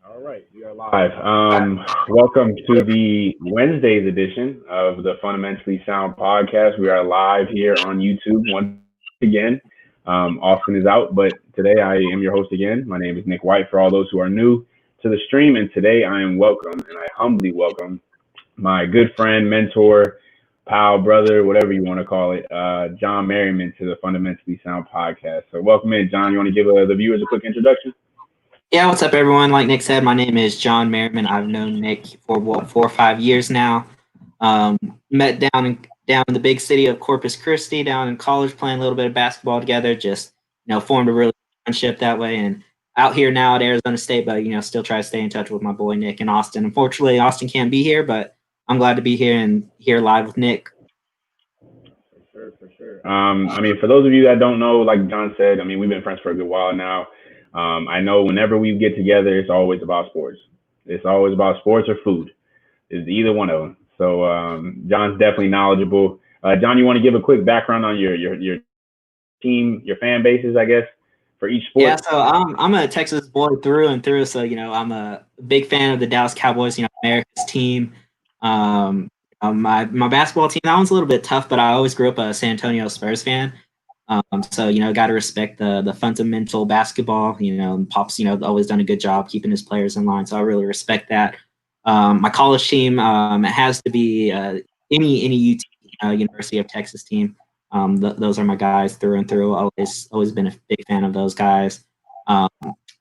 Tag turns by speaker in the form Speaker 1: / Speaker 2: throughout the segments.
Speaker 1: All right, we are live. Welcome to the Wednesday's edition of the Fundamentally Sound podcast. We are live here on YouTube once again. Austin is out, but today I am your host again. My name is Nick White for all those who are new to the stream, and today I am welcome and I humbly welcome my good friend, mentor, pal, brother, whatever you want to call it, John Merryman to the Fundamentally Sound podcast. So welcome in, John. You want to give the viewers a quick introduction?
Speaker 2: Yeah, what's up, everyone? Like Nick said, my name is John Merriman. I've known Nick for 4 or 5 years now. Um, Met down in the big city of Corpus Christi, down in college, playing a little bit of basketball together. Just formed a really good friendship that way. And out here now at Arizona State, but still try to stay in touch with my boy Nick in Austin. Unfortunately, Austin can't be here, but I'm glad to be here and here live with Nick.
Speaker 1: For sure. For those of you that don't know, like John said, we've been friends for a good while now. I know whenever we get together, it's always about sports. It's always about sports or food. It's either one of them. So John's definitely knowledgeable. John, you want to give a quick background on your team, your fan bases, I guess, for each
Speaker 2: Yeah,
Speaker 1: sport?
Speaker 2: so I'm a Texas boy through and through. So I'm a big fan of the Dallas Cowboys. America's team. My basketball team, that one's a little bit tough, but I always grew up a San Antonio Spurs fan. So got to respect the fundamental basketball. Pop's always done a good job keeping his players in line. So I really respect that. My college team, it has to be any UT, University of Texas team. Those are my guys through and through. Always been a big fan of those guys. Um,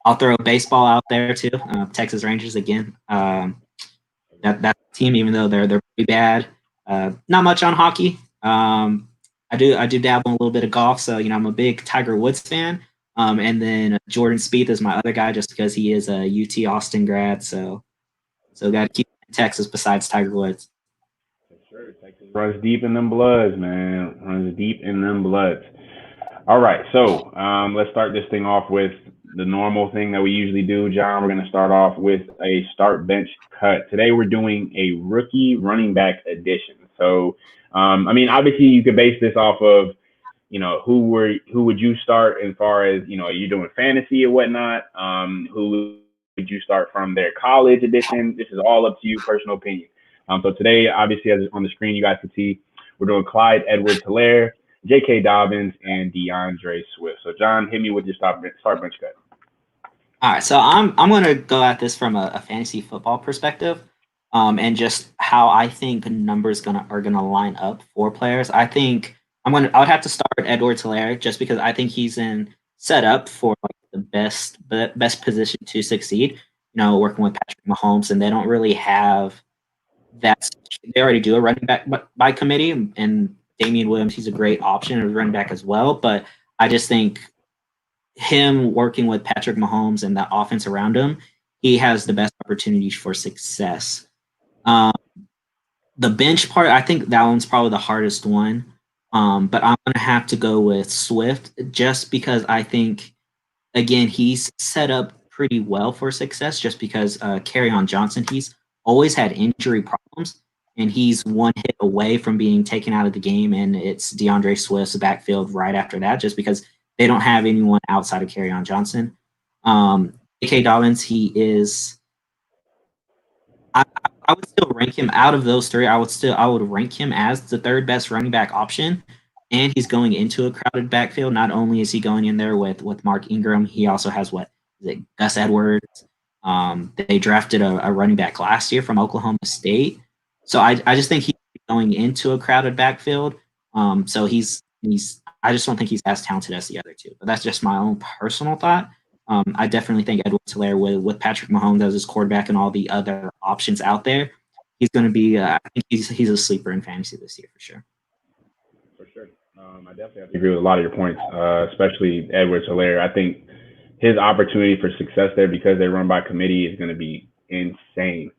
Speaker 2: I'll throw baseball out there too. Texas Rangers again. That team, even though they're pretty bad. Not much on hockey. I do dabble in a little bit of golf, so I'm a big Tiger Woods fan. And then Jordan Spieth is my other guy, just because he is a UT Austin grad. So got to keep in Texas besides Tiger Woods.
Speaker 1: For sure. Texas runs deep in them bloods, man. Runs deep in them bloods. All right, so let's start this thing off with the normal thing that we usually do, John. We're going to start off with a start bench cut. Today we're doing a rookie running back edition. So, obviously you could base this off of, who would you start as far as, you're doing fantasy or whatnot. Who would you start from their college edition? This is all up to you, personal opinion. So today, obviously, as on the screen, you guys can see we're doing Clyde Edwards-Helaire, J.K. Dobbins, and DeAndre Swift. So, John, hit me with your start bench cut.
Speaker 2: All right, so I'm going to go at this from a fantasy football perspective, and just how I think numbers are gonna line up for players. I would have to start Edwards-Helaire, just because I think he's in set up for like the best position to succeed. Working with Patrick Mahomes, and they don't really have that. They already do a running back by committee, and Damian Williams, he's a great option as running back as well. But I just think him working with Patrick Mahomes and the offense around him, he has the best opportunities for success. Um, the bench part, I think that one's probably the hardest one. But I'm going to have to go with Swift, just because I think, again, he's set up pretty well for success, just because on Johnson, he's always had injury problems, and he's one hit away from being taken out of the game, and it's DeAndre Swift's backfield right after that, just because they don't have anyone outside of on Johnson. J.K. Dobbins, he is. I, I would still rank him out of those three. I would rank him as the third best running back option, and he's going into a crowded backfield. Not only is he going in there with Mark Ingram, he also has what is it, Gus Edwards. They drafted a running back last year from Oklahoma State, so I just think he's going into a crowded backfield. So he's I just don't think he's as talented as the other two. But that's just my own personal thought. I definitely think Edwards-Helaire with Patrick Mahomes as his quarterback and all the other options out there, he's going to be. I think he's a sleeper in fantasy this year for sure.
Speaker 1: For sure. I definitely have to agree with a lot of your points, especially Edwards-Helaire. I think his opportunity for success there, because they run by committee, is going to be insane.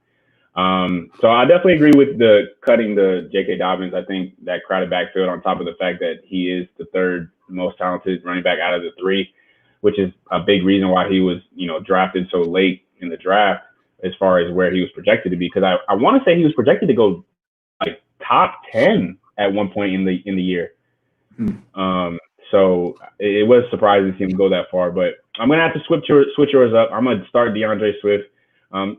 Speaker 1: So I definitely agree with the cutting the J.K. Dobbins. I think that crowded backfield, on top of the fact that he is the third most talented running back out of the three, which is a big reason why he was, drafted so late in the draft as far as where he was projected to be. Because I want to say he was projected to go like top 10 at one point in the year. So it was surprising to see him go that far. But I'm gonna have to switch yours up. I'm gonna start DeAndre Swift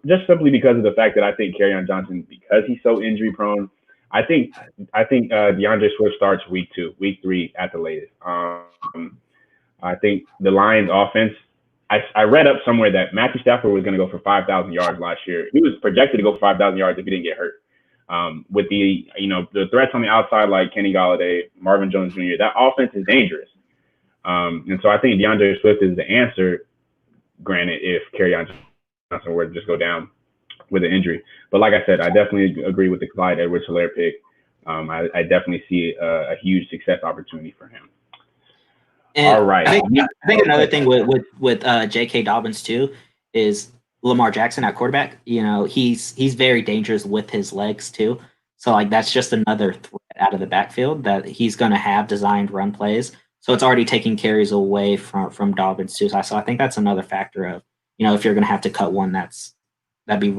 Speaker 1: Just simply because of the fact that I think Kerryon Johnson, because he's so injury prone, I think DeAndre Swift starts week 2, week 3 at the latest. I think the Lions offense. I read up somewhere that Matthew Stafford was going to go for 5,000 yards last year. He was projected to go for 5,000 yards if he didn't get hurt. With the threats on the outside like Kenny Galladay, Marvin Jones Jr., that offense is dangerous. And so I think DeAndre Swift is the answer. Granted, if Kerryon Johnson were to just go down with an injury, but like I said, I definitely agree with the Clyde Edwards-Helaire pick. I definitely see a huge success opportunity for him.
Speaker 2: And
Speaker 1: All right.
Speaker 2: I think another thing with J.K. Dobbins too is Lamar Jackson at quarterback. He's very dangerous with his legs too. So like that's just another threat out of the backfield that he's going to have designed run plays. So it's already taking carries away from Dobbins too. So I think that's another factor of if you're going to have to cut one, that'd be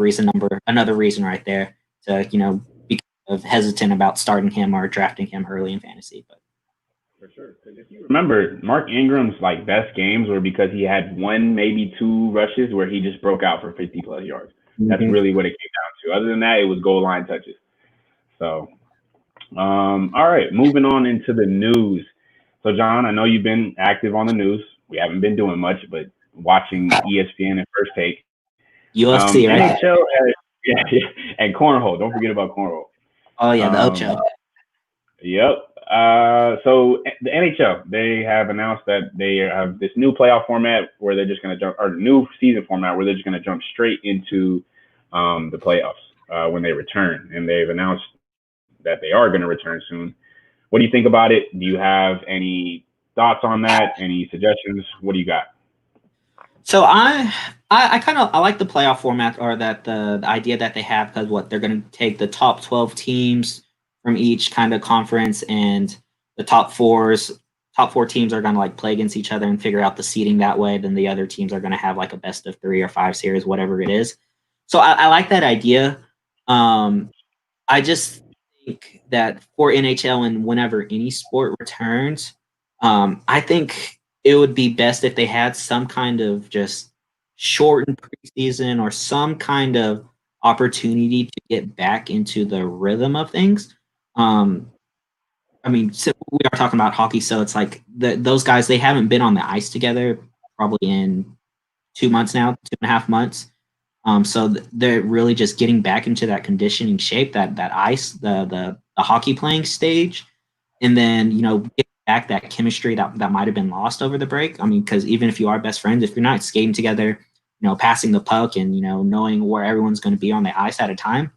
Speaker 2: another reason right there to be kind of hesitant about starting him or drafting him early in fantasy. But
Speaker 1: For sure. Because if you remember, Mark Ingram's like best games were because he had one, maybe two rushes where he just broke out for 50 plus yards. That's really what it came down to. Other than that, it was goal line touches. So, all right, moving on into the news. So, John, I know you've been active on the news. We haven't been doing much, but watching ESPN and First Take.
Speaker 2: UFC, right?
Speaker 1: NHL has, and cornhole. Don't forget about cornhole.
Speaker 2: Oh yeah, the Ocho.
Speaker 1: Yep. So the NHL, they have announced that they have this new playoff format where they're just going to jump, or new season format where they're just going to jump straight into the playoffs when they return. And they've announced that they are going to return soon. What do you think about it? Do you have any thoughts on that? Any suggestions? What do you got?
Speaker 2: So I like the playoff format, or that the idea that they have, because they're going to take the top 12 teams from each kind of conference, and the top four teams are going to like play against each other and figure out the seeding that way. Then the other teams are going to have like a best of 3 or 5 series, whatever it is. So I like that idea. I just think that for NHL and whenever any sport returns, I think it would be best if they had some kind of just shortened preseason or some kind of opportunity to get back into the rhythm of things. I mean, so we are talking about hockey, so it's like those guys, they haven't been on the ice together probably in 2 months now, 2.5 months. So they're really just getting back into that conditioning shape, that ice, the hockey playing stage, and then get back that chemistry that might have been lost over the break. I mean, because even if you are best friends, if you're not skating together, passing the puck and knowing where everyone's going to be on the ice at a time,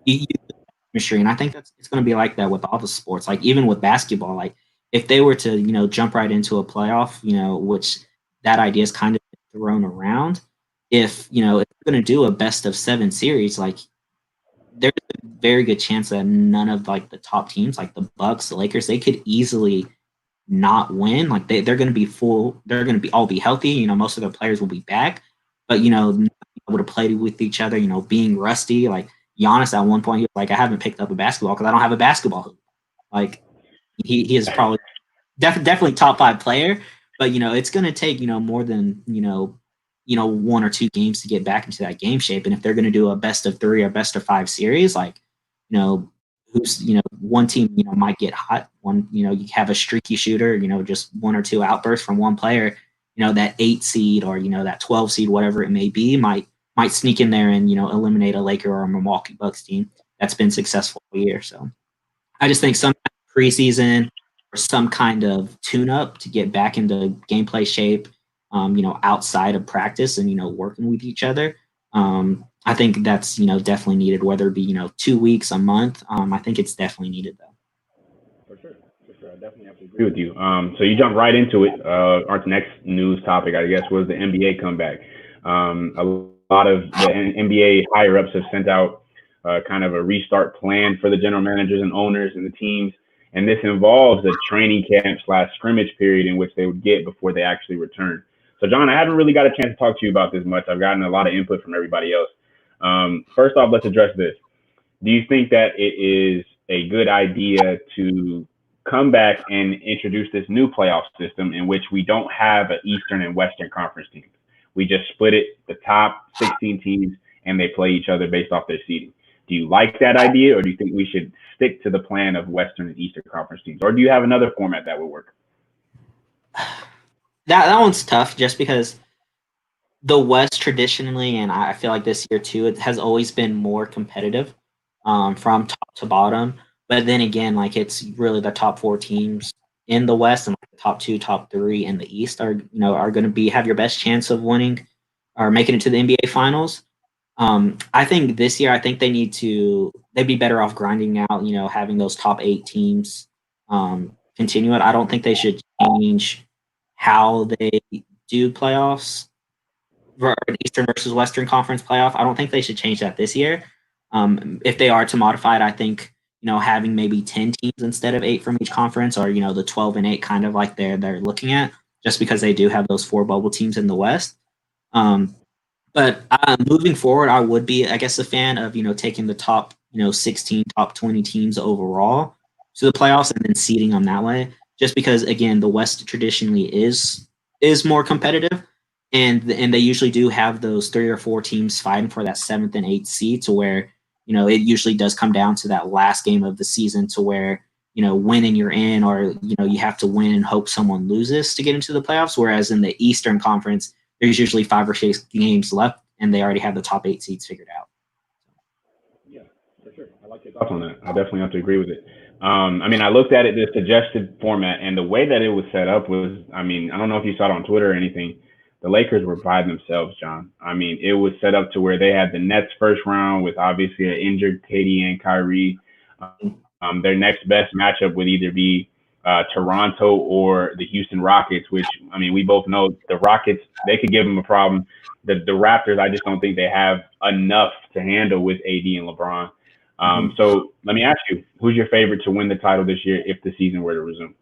Speaker 2: you chemistry. And I think it's going to be like that with all the sports. Like even with basketball, like if they were to jump right into a playoff, which that idea is kind of thrown around. If if you're going to do a best of 7 series, like there's a very good chance that none of like the top teams, like the Bucks, the Lakers, they could easily not win. Like they're going to be full. They're going to be all be healthy. Most of their players will be back, but not being able to play with each other. Being rusty. Like Giannis at one point, he was like, I haven't picked up a basketball because I don't have a basketball hoop. Like he is probably definitely top 5 player, but it's going to take more than 1 or 2 games to get back into that game shape. And if they're going to do a best of 3 or best of 5 series, like who's one team might get hot, one you have a streaky shooter, just 1 or 2 outbursts from one player, that 8 seed or that 12 seed, whatever it may be, might sneak in there and eliminate a Laker or a Milwaukee Bucks team that's been successful all year. So I just think some preseason or some kind of tune-up to get back into gameplay shape, outside of practice and working with each other. I think that's definitely needed, whether it be 2 weeks, a month. I think it's definitely needed though.
Speaker 1: For sure. For sure. I definitely have to agree with you. So you jump right into it. Our next news topic, I guess, was the NBA comeback. A lot of the NBA higher ups have sent out kind of a restart plan for the general managers and owners and the teams. And this involves a training camp / scrimmage period in which they would get before they actually return. So, John, I haven't really got a chance to talk to you about this much. I've gotten a lot of input from everybody else. First off, let's address this. Do you think that it is a good idea to come back and introduce this new playoff system in which we don't have an Eastern and Western Conference team? We just split it, the top 16 teams, and they play each other based off their seeding. Do you like that idea, or do you think we should stick to the plan of Western and Eastern Conference teams, or do you have another format that would work?
Speaker 2: That one's tough, just because the West traditionally, and I feel like this year too, it has always been more competitive, from top to bottom. But then again, like, it's really the top four teams in the West, and like the top two, top three in the East are going to have your best chance of winning or making it to the NBA Finals. I think this year, I think they'd be better off grinding out, having those top eight teams continue it. I don't think they should change how they do playoffs, for an Eastern versus Western Conference playoff. I don't think they should change that this year. If they are to modify it, I think having maybe 10 teams instead of 8 from each conference, or the 12 and 8, kind of like they're looking at, just because they do have those 4 bubble teams in the West. But moving forward, I would be, I guess, a fan of taking the top 16, top 20 teams overall to the playoffs, and then seeding them that way. Just because, again, the West traditionally is more competitive, and they usually do have those 3 or 4 teams fighting for that 7th and 8th seed, to where it usually does come down to that last game of the season, to where winning you're in, or you have to win and hope someone loses to get into the playoffs. Whereas in the Eastern Conference, there's usually 5 or 6 games left, and they already have the top 8 seeds figured out.
Speaker 1: Yeah, for sure. I like your thoughts on that. I definitely have to agree with it. I looked at it, the suggested format, and the way that it was set up was, I don't know if you saw it on Twitter or anything. The Lakers were by themselves, John. It was set up to where they had the Nets first round with obviously an injured Katie and Kyrie. Their next best matchup would either be Toronto or the Houston Rockets, which, we both know the Rockets, they could give them a problem. The Raptors, I just don't think they have enough to handle with AD and LeBron. So let me ask you, who's your favorite to win the title this year if the season were to resume?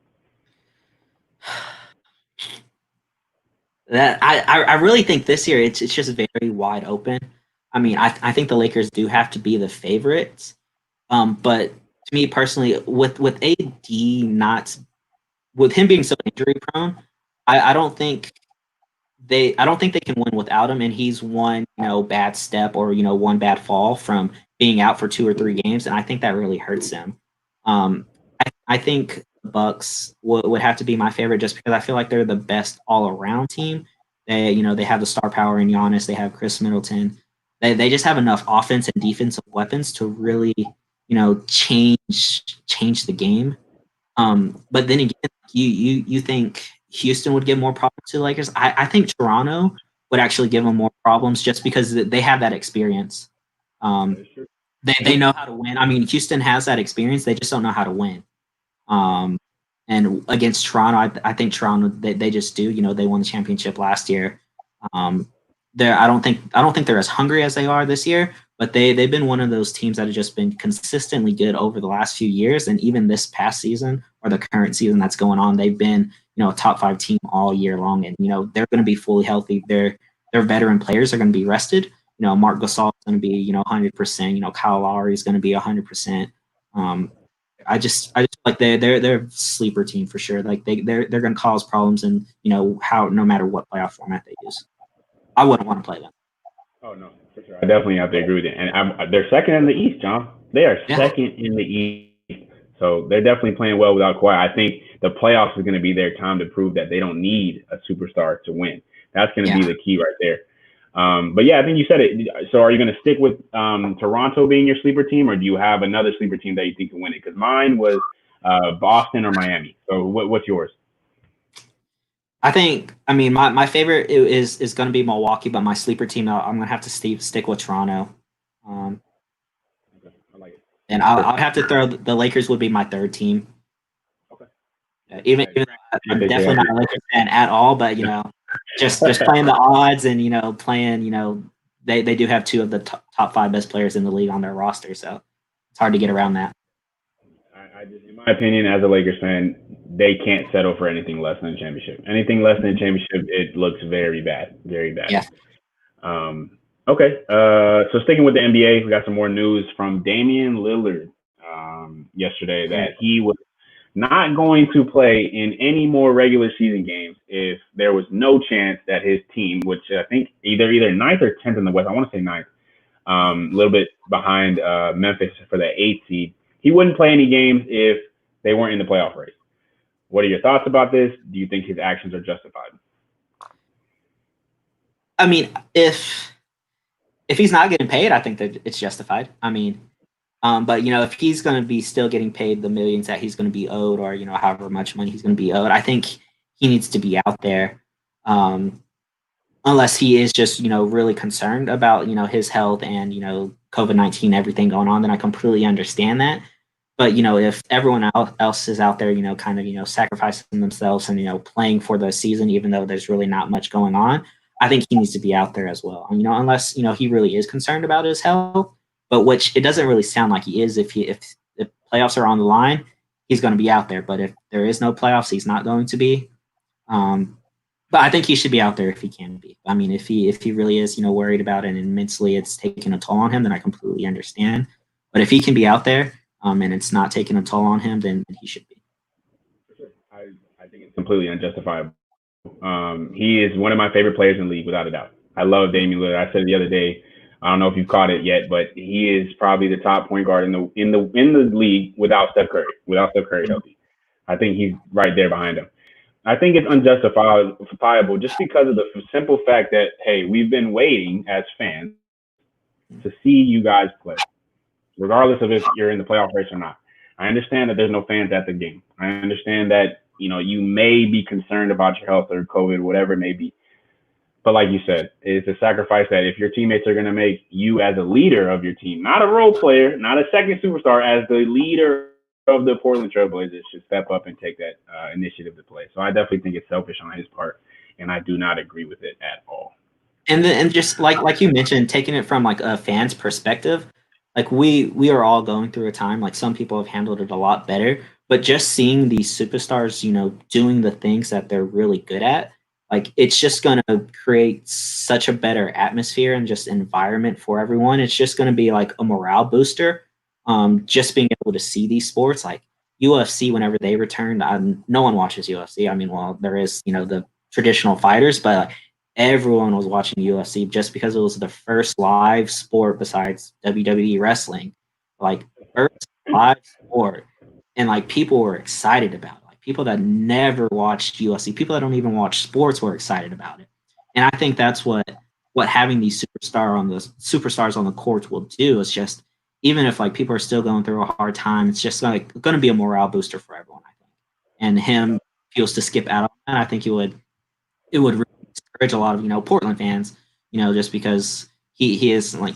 Speaker 2: That I really think this year it's just very wide open. I think the Lakers do have to be the favorites. But to me personally, with AD not, with him being so injury prone, I don't think they can win without him, and he's one bad step, or one bad fall from being out for 2 or 3 games, and I think that really hurts them. I think the Bucks would have to be my favorite, just because I feel like they're the best all around team. They have the star power in Giannis, they have Chris Middleton. They just have enough offense and defensive weapons to really change the game. But then again, you think Houston would give more problems to the Lakers? I think Toronto would actually give them more problems, just because they have that experience. They know how to win. Houston has that experience. They just don't know how to win. And against Toronto, I think Toronto, they just do. They won the championship last year. I don't think they're as hungry as they are this year, but they've been one of those teams that have just been consistently good over the last few years, and even this past season, or the current season that's going on, they've been a top 5 team all year long, and they're going to be fully healthy. Their veteran players are going to be rested. Marc Gasol is going to be 100%. Kyle Lowry is going to be 100%. I just like they're a sleeper team for sure. Like they're going to cause problems, and no matter what playoff format they use. I wouldn't want to play them.
Speaker 1: Oh no, for sure. I definitely have to agree with you. And they're second in the East, John. They are second in the East, so they're definitely playing well without Kawhi. I think the playoffs is going to be their time to prove that they don't need a superstar to win. That's going to be the key right there. But yeah, I think you said it. So are you going to stick with Toronto being your sleeper team, or do you have another sleeper team that you think can win it? Because mine was Boston or Miami. So what's yours?
Speaker 2: I think, my favorite is going to be Milwaukee, but my sleeper team, I'm going to have to stick with Toronto.
Speaker 1: Okay, I like it.
Speaker 2: And I'd have to throw the Lakers would be my third team.
Speaker 1: Okay.
Speaker 2: Even I'm definitely not a Lakers fan at all, but just playing the odds, and playing, they do have 2 of the top 5 best players in the league on their roster, so it's hard to get around that.
Speaker 1: I just, in my opinion, as a Lakers fan, they can't settle for anything less than a championship. Anything less than a championship, it looks very bad, very bad.
Speaker 2: Yeah.
Speaker 1: Okay. So sticking with the NBA, we got some more news from Damian Lillard yesterday that he was not going to play in any more regular season games if there was no chance that his team, which I think either ninth or 10th in the West, I want to say ninth, a little bit behind Memphis for the eighth seed, he wouldn't play any games if they weren't in the playoff race. What are your thoughts about this? Do you think his actions are justified?
Speaker 2: I mean, if he's not getting paid, I think that it's justified. I mean, but if he's going to be still getting paid the millions that he's going to be owed, or however much money he's going to be owed, I think he needs to be out there. Unless he is just really concerned about his health and COVID-19, everything going on, then I completely understand that. But if everyone else is out there, kind of sacrificing themselves and playing for the season, even though there's really not much going on, I think he needs to be out there as well. Unless he really is concerned about his health, but which it doesn't really sound like he is. If playoffs are on the line, he's going to be out there. But if there is no playoffs, he's not going to be. But I think he should be out there if he can be. I mean, if he really is worried about it and mentally it's taking a toll on him, then I completely understand. But if he can be out there, and it's not taking a toll on him, then he should be.
Speaker 1: I think it's completely unjustifiable. He is one of my favorite players in the league, without a doubt. I love Damian Lillard. I said it the other day. I don't know if you've caught it yet, but he is probably the top point guard in the league without Steph Curry. Without Steph Curry healthy, I think he's right there behind him. I think it's unjustifiable just because of the simple fact that, hey, we've been waiting as fans to see you guys play, regardless of if you're in the playoff race or not. I understand that there's no fans at the game. I understand that you may be concerned about your health or COVID, whatever it may be. But like you said, it's a sacrifice that if your teammates are going to make you as a leader of your team, not a role player, not a second superstar, as the leader of the Portland Trailblazers, should step up and take that initiative to play. So I definitely think it's selfish on his part, and I do not agree with it at all.
Speaker 2: And just like you mentioned, taking it from like a fan's perspective, like we are all going through a time, like some people have handled it a lot better, but just seeing these superstars doing the things that they're really good at, like it's just going to create such a better atmosphere and just environment for everyone. It's just going to be like a morale booster. Just being able to see these sports, like UFC, whenever they returned, no one watches UFC. I mean, well, there is the traditional fighters, but like, everyone was watching UFC just because it was the first live sport besides WWE wrestling, like first live sport, and like people were excited about it. Like people that never watched UFC, people that don't even watch sports were excited about it. And I think that's what having these superstars on the courts will do. Is just, even if like people are still going through a hard time, it's just like going to be a morale booster for everyone, I think. And him feels to skip out on that, I think it would really discourage a lot of Portland fans, just because he is like,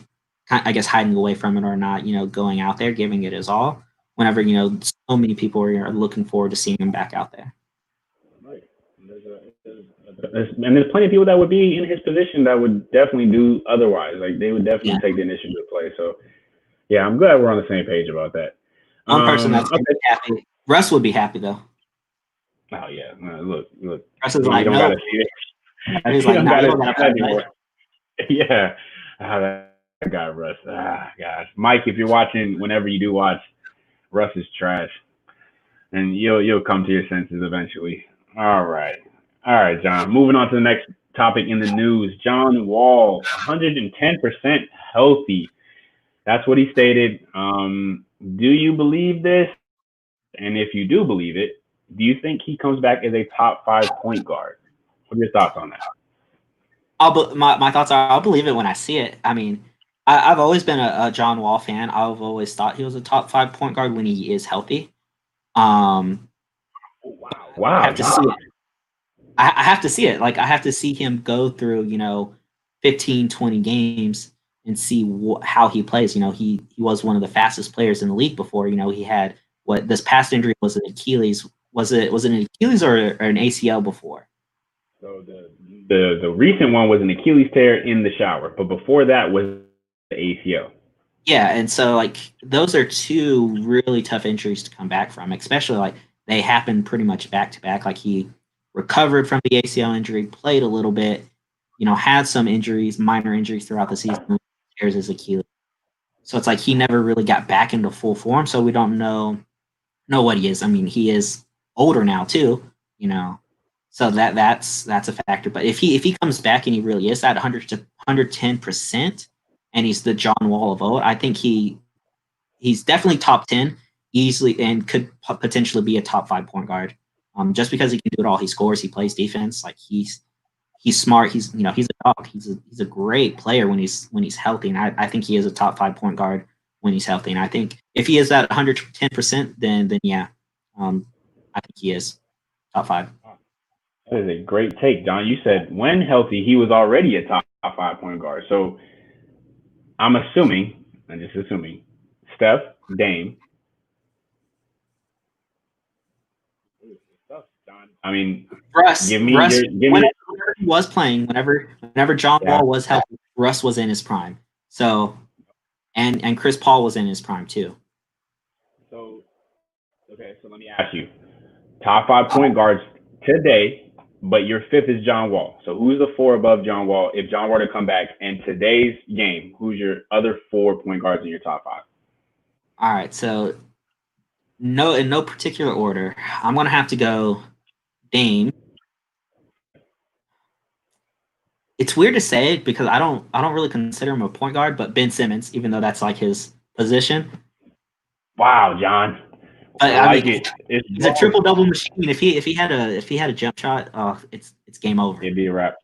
Speaker 2: I guess, hiding away from it or not, going out there giving it his all. Whenever so many people are looking forward to seeing him back out there.
Speaker 1: Right. And there's plenty of people that would be in his position that would definitely do otherwise. Like they would definitely take the initiative to play. So yeah, I'm glad we're on the same page about that.
Speaker 2: One person that's happy. Russ would be happy though.
Speaker 1: Oh yeah, look.
Speaker 2: Russ is like, no. He's like, no, you don't gotta play.
Speaker 1: Yeah, that guy Russ. Gosh, Mike, if you're watching, whenever you do watch, Russ is trash, and you'll come to your senses eventually. All right, John. Moving on to the next topic in the news. John Wall, 110% healthy. That's what he stated. Do you believe this? And if you do believe it, do you think he comes back as a top 5 point guard? What are your thoughts on that?
Speaker 2: My thoughts are, I'll believe it when I see it. I mean, I've always been a John Wall fan. I've always thought he was a top 5 point guard when he is healthy.
Speaker 1: Wow!
Speaker 2: I have to see it. I have to see it. Like I have to see him go through 15, 20 games and see how he plays. He was one of the fastest players in the league before. He had this past injury was an Achilles. Was it an Achilles or an ACL before?
Speaker 1: So the recent one was an Achilles tear in the shower, but before that was the ACL.
Speaker 2: Yeah, and so like those are two really tough injuries to come back from, especially like they happened pretty much back to back. Like he recovered from the ACL injury, played a little bit, had some injuries, minor injuries throughout the season, tears his Achilles. So it's like he never really got back into full form. So we don't know know what he is. I mean, he is older now too, you know. So that's a factor. But if he comes back and he really is at 100 to 110%, and he's the John Wall of old, I think he's definitely top 10 easily and could potentially be a top 5 point guard. Just because he can do it all, he scores, he plays defense, like he's smart. He's a dog. He's a great player when he's healthy, and I think he is a top 5 point guard when he's healthy. And I think if he is at 110%, then yeah, I think he is top 5.
Speaker 1: That is a great take, John. You said when healthy, he was already a top 5 point guard. So I'm assuming, I'm just assuming, Steph, Dame. John. I mean,
Speaker 2: Russ,
Speaker 1: give me.
Speaker 2: whenever he was playing, whenever John
Speaker 1: Yeah.
Speaker 2: Wall was healthy, Russ was in his prime. So and Chris Paul was in his prime too.
Speaker 1: So okay, so let me ask you: top 5 point guards today, but your fifth is John Wall. So who's the four above John Wall? If John were to come back in today's game, who's your other 4 point guards in your top five?
Speaker 2: All right, so no, in no particular order, I'm gonna have to go Dame. It's weird to say it because I don't really consider him a point guard, but Ben Simmons, even though that's like his position.
Speaker 1: Wow, John,
Speaker 2: But
Speaker 1: I
Speaker 2: I mean,
Speaker 1: like it. It's
Speaker 2: he's a
Speaker 1: both.
Speaker 2: triple double machine. If he had a jump shot, it's game over.
Speaker 1: It'd be a wrap.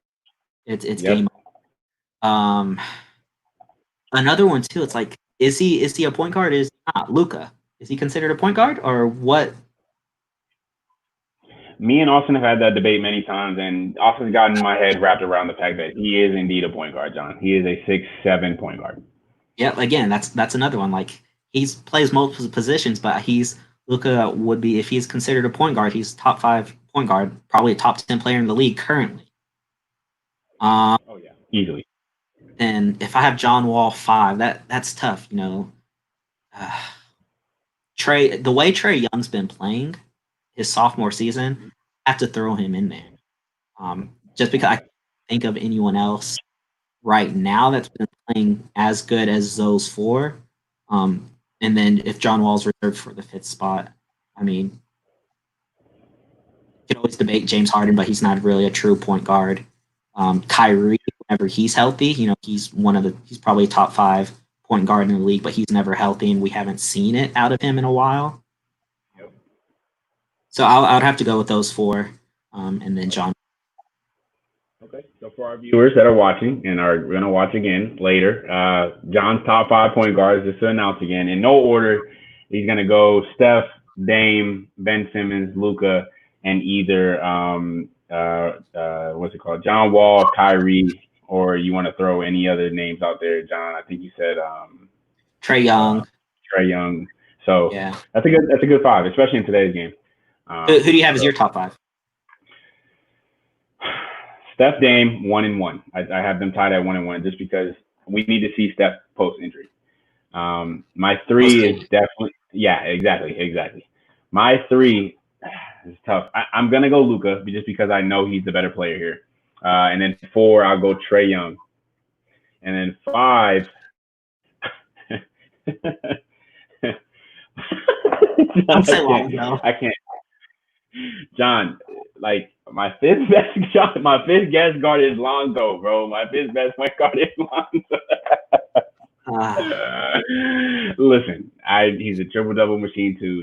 Speaker 2: It's game
Speaker 1: Yep.
Speaker 2: over. Another one too. It's like, is he a point guard? Is he not Luca? Is he considered a point guard or what?
Speaker 1: Me and Austin have had that debate many times, and Austin's gotten my head wrapped around the fact that he is indeed a point guard, John. He is a 6'7" point guard.
Speaker 2: Yeah, again, that's another one. Like he's plays multiple positions, but he's Luca would be if he's considered a point guard. He's top 5 point guard, probably a top 10 player in the league currently. Um,
Speaker 1: Oh yeah, easily.
Speaker 2: and if I have John Wall 5, that's tough. Uh, the way Trey Young's been playing his sophomore season, I have to throw him in there. Just because I can't think of anyone else right now that's been playing as good as those four. And then if John Wall's reserved for the 5th spot, I mean, you can always debate James Harden, but he's not really a true point guard. Kyrie, whenever he's healthy, he's probably a top 5 point guard in the league, but he's never healthy, and we haven't seen it out of him in a while.
Speaker 1: Yep.
Speaker 2: So I would have to go with those four, and then John.
Speaker 1: Okay. So for our viewers that are watching and are going to watch again later, John's top 5 point guards, just to announce again, in no order, he's going to go Steph, Dame, Ben Simmons, Luca, and either what's it called, John Wall, Kyrie, or you want to throw any other names out there, John? I think you said
Speaker 2: Trey
Speaker 1: uh,
Speaker 2: Young.
Speaker 1: Trey Young. So
Speaker 2: Yeah.
Speaker 1: that's a good five, especially in today's game.
Speaker 2: Who do you have as
Speaker 1: So
Speaker 2: your top 5?
Speaker 1: Steph, Dame, 1-1. I have them tied at 1-1 just because we need to see Steph post injury. My three is definitely, yeah, exactly. My three is tough. I'm gonna go Luca just because I know he's the better player here. And then four, I'll go Trey Young. And then five,
Speaker 2: Don't say
Speaker 1: I
Speaker 2: Lonzo.
Speaker 1: can't. John, like my fifth best guard is Lonzo, bro. My fifth best point guard is Lonzo.
Speaker 2: Uh,
Speaker 1: Listen, he's a triple double machine too.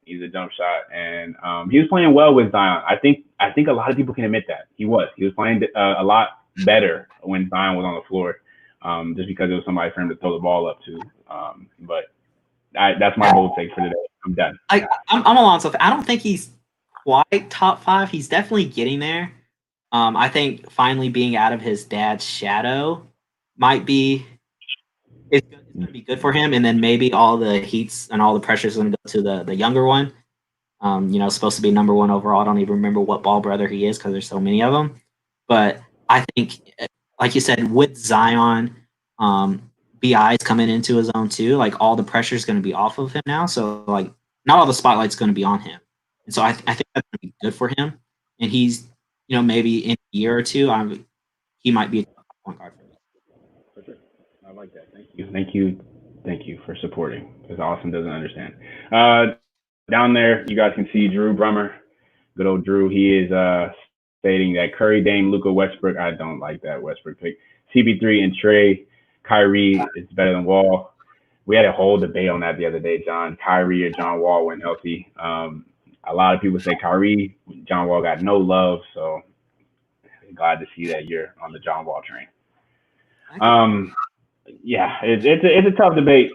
Speaker 1: He's a jump shot, and he was playing well with Zion. I think a lot of people can admit that he was playing a lot better when Zion was on the floor, just because it was somebody for him to throw the ball up to. But that's my bold take for today. I'm done.
Speaker 2: I'm Alonso. I don't think he's quite top 5. He's definitely getting there. I think finally being out of his dad's shadow might be it's going to be good for him, and then maybe all the heats and all the pressure is going to go to the younger one. Supposed to be number 1 overall. I don't even remember what ball brother he is because there's so many of them. But I think, like you said, with Zion, BI's coming into his own too. Like all the pressure is going to be off of him now. So like not all the spotlight's going to be on him. And so I think that's going to be good for him. And he's, maybe in a year or two, he might be a point guard for me.
Speaker 1: For sure. I like that. Thank you. Thank you for supporting because Austin doesn't understand. down there, you guys can see Drew Brummer, good old Drew. He is stating that Curry, Dame, Luka Westbrook. I don't like that Westbrook pick. CP3 and Trey, Kyrie is better than Wall. We had a whole debate on that the other day, John. Kyrie or John Wall when healthy. A lot of people say Kyrie. John Wall got no love, so glad to see that you're on the John Wall train.
Speaker 2: I can,
Speaker 1: Um, yeah, it's a tough debate,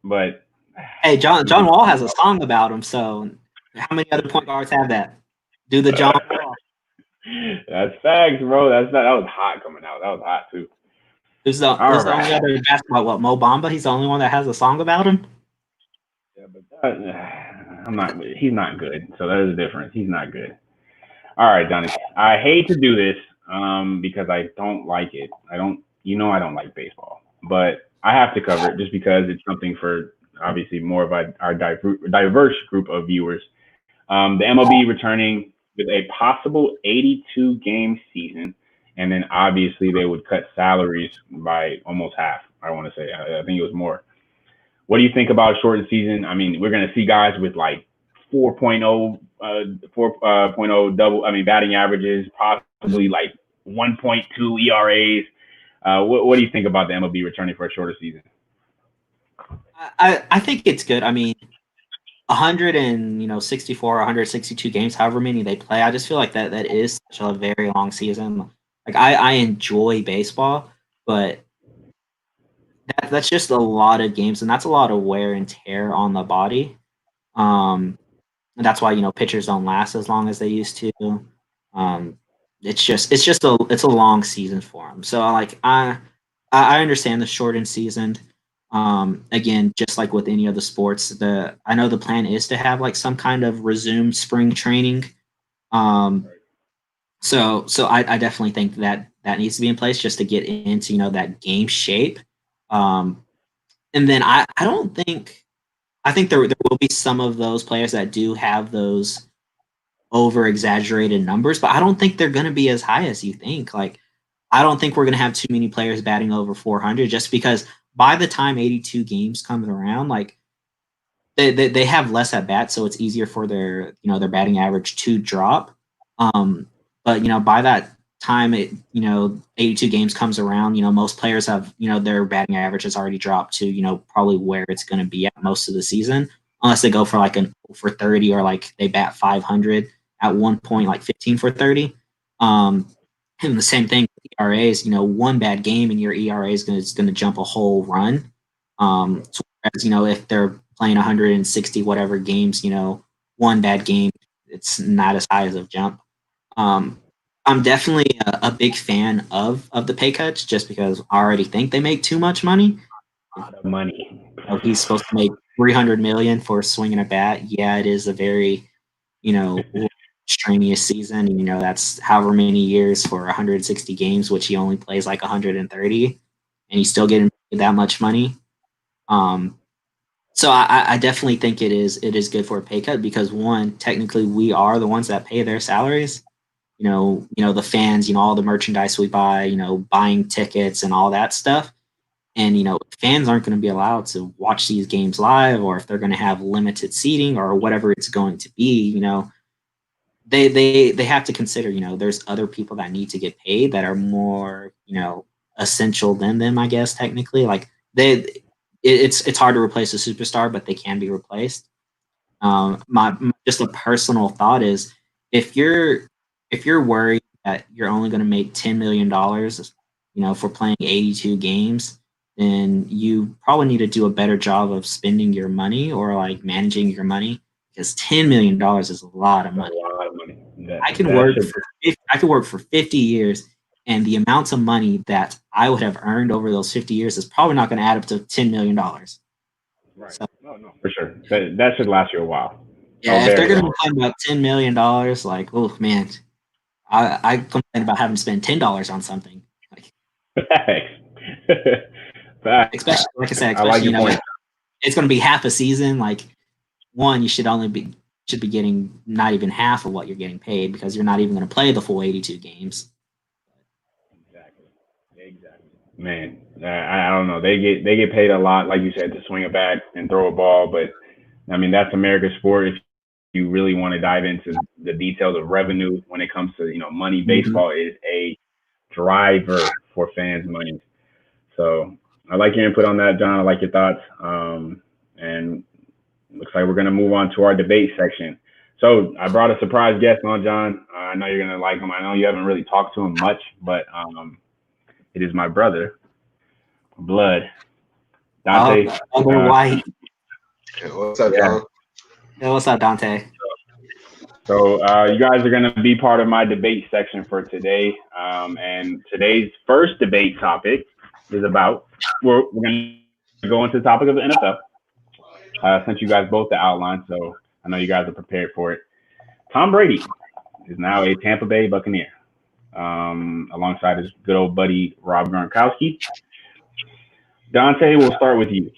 Speaker 1: but
Speaker 2: hey,
Speaker 1: we
Speaker 2: John
Speaker 1: can.
Speaker 2: Wall has a song about him. So how many other point guards have that? Do the John Wall?
Speaker 1: That's facts, bro. That was hot coming out. That was hot too. All
Speaker 2: Who's the only
Speaker 1: right.
Speaker 2: other basketball? What, Mo Bamba? He's the only one that has a song about him.
Speaker 1: Yeah, but I'm not. He's not good. So that is a difference. He's not good. All right, Johnny. I hate to do this because I don't like it. I don't. I don't like baseball, but I have to cover it just because it's something for obviously more of our diverse group of viewers. The MLB returning with a possible 82 game season, and then obviously they would cut salaries by almost half. I want to say. I think it was more. What do you think about a shortened season? I mean, we're going to see guys with like 4.0 double. I mean, batting averages, possibly like 1.2 ERAs. What do you think about the MLB returning for a shorter season?
Speaker 2: I think it's good. I mean, 64, 162 games, however many they play. I just feel like that is such a very long season. Like I enjoy baseball, but that's just a lot of games, and that's a lot of wear and tear on the body. And that's why pitchers don't last as long as they used to. Um, it's a long season for them. So like I understand the shortened season. Again, just like with any other sports, I know the plan is to have like some kind of resumed spring training. Um, so I definitely think that needs to be in place just to get into that game shape. Um, and then I don't think I think there will be some of those players that do have those over exaggerated numbers, but I don't think they're going to be as high as you think. Like, I don't think we're going to have too many players batting over 400 just because by the time 82 games comes around, like they have less at bat, so it's easier for their batting average to drop. Um, but by that time, 82 games comes around, most players have their batting average has already dropped to probably where it's going to be at most of the season, unless they go for like an for 30 or like they bat 500 at one point, like 15 for 30. Um, and the same thing with ERAs, one bad game and your ERA is going to jump a whole run. So whereas, if they're playing 160 whatever games, one bad game, it's not as high as a jump. Um, I'm definitely a big fan of the pay cuts just because I already think they make too much money.
Speaker 1: A lot of money.
Speaker 2: He's supposed to make 300 million for swinging a bat. Yeah, it is a very strenuous season. And, that's however many years for 160 games, which he only plays like 130, and he's still getting that much money. Um, so I definitely think it is good for a pay cut because one, technically we are the ones that pay their salaries. The fans, all the merchandise we buy, buying tickets and all that stuff. And fans aren't going to be allowed to watch these games live, or if they're going to have limited seating or whatever it's going to be, they have to consider, there's other people that need to get paid that are more, essential than them, I guess, technically. Like it's hard to replace a superstar, but they can be replaced. Just a personal thought is if you're if you're worried that you're only going to make $10 million, for playing 82 games, then you probably need to do a better job of spending your money or like managing your money because $10 million is a lot of
Speaker 1: A
Speaker 2: money.
Speaker 1: lot of money.
Speaker 2: I can
Speaker 1: That
Speaker 2: work
Speaker 1: should
Speaker 2: for I could work for 50 years, and the amounts of money that I would have earned over those 50 years is probably not going to add up to $10 million.
Speaker 1: right.
Speaker 2: So
Speaker 1: No, for sure. That should last you a while, a
Speaker 2: yeah, if they're
Speaker 1: very
Speaker 2: going to be
Speaker 1: long.
Speaker 2: talking about $10 million, like, oh man, I complain about having to spend $10 on something. Like,
Speaker 1: Facts. Facts.
Speaker 2: especially like I said,
Speaker 1: I like
Speaker 2: especially
Speaker 1: your point.
Speaker 2: it's going to be half a season. Like one, you should be getting not even half of what you're getting paid because you're not even going to play the full 82 games.
Speaker 1: Exactly. Exactly. Man, I don't know. They get paid a lot, like you said, to swing a bat and throw a ball, but I mean, that's America's sport. If you really want to dive into the details of revenue when it comes to money,
Speaker 2: Mhm.
Speaker 1: baseball is a driver for fans' money. So I like your input on that, John. I like your thoughts. And looks like we're gonna move on to our debate section. So I brought a surprise guest on, John. I know you're gonna like him. I know you haven't really talked to him much, but it is my brother, Blood
Speaker 2: Oh,
Speaker 1: Dante.
Speaker 2: other
Speaker 1: Uh,
Speaker 2: white.
Speaker 3: What's up,
Speaker 1: yeah.
Speaker 3: John?
Speaker 2: Yeah, what's up, Dante?
Speaker 1: So you guys are gonna be part of my debate section for today. And today's first debate topic is about we're gonna go into the topic of the NFL. Since you guys both the outline, so I know you guys are prepared for it. Tom Brady is now a Tampa Bay Buccaneer, alongside his good old buddy Rob Gronkowski. Dante, we'll start with you.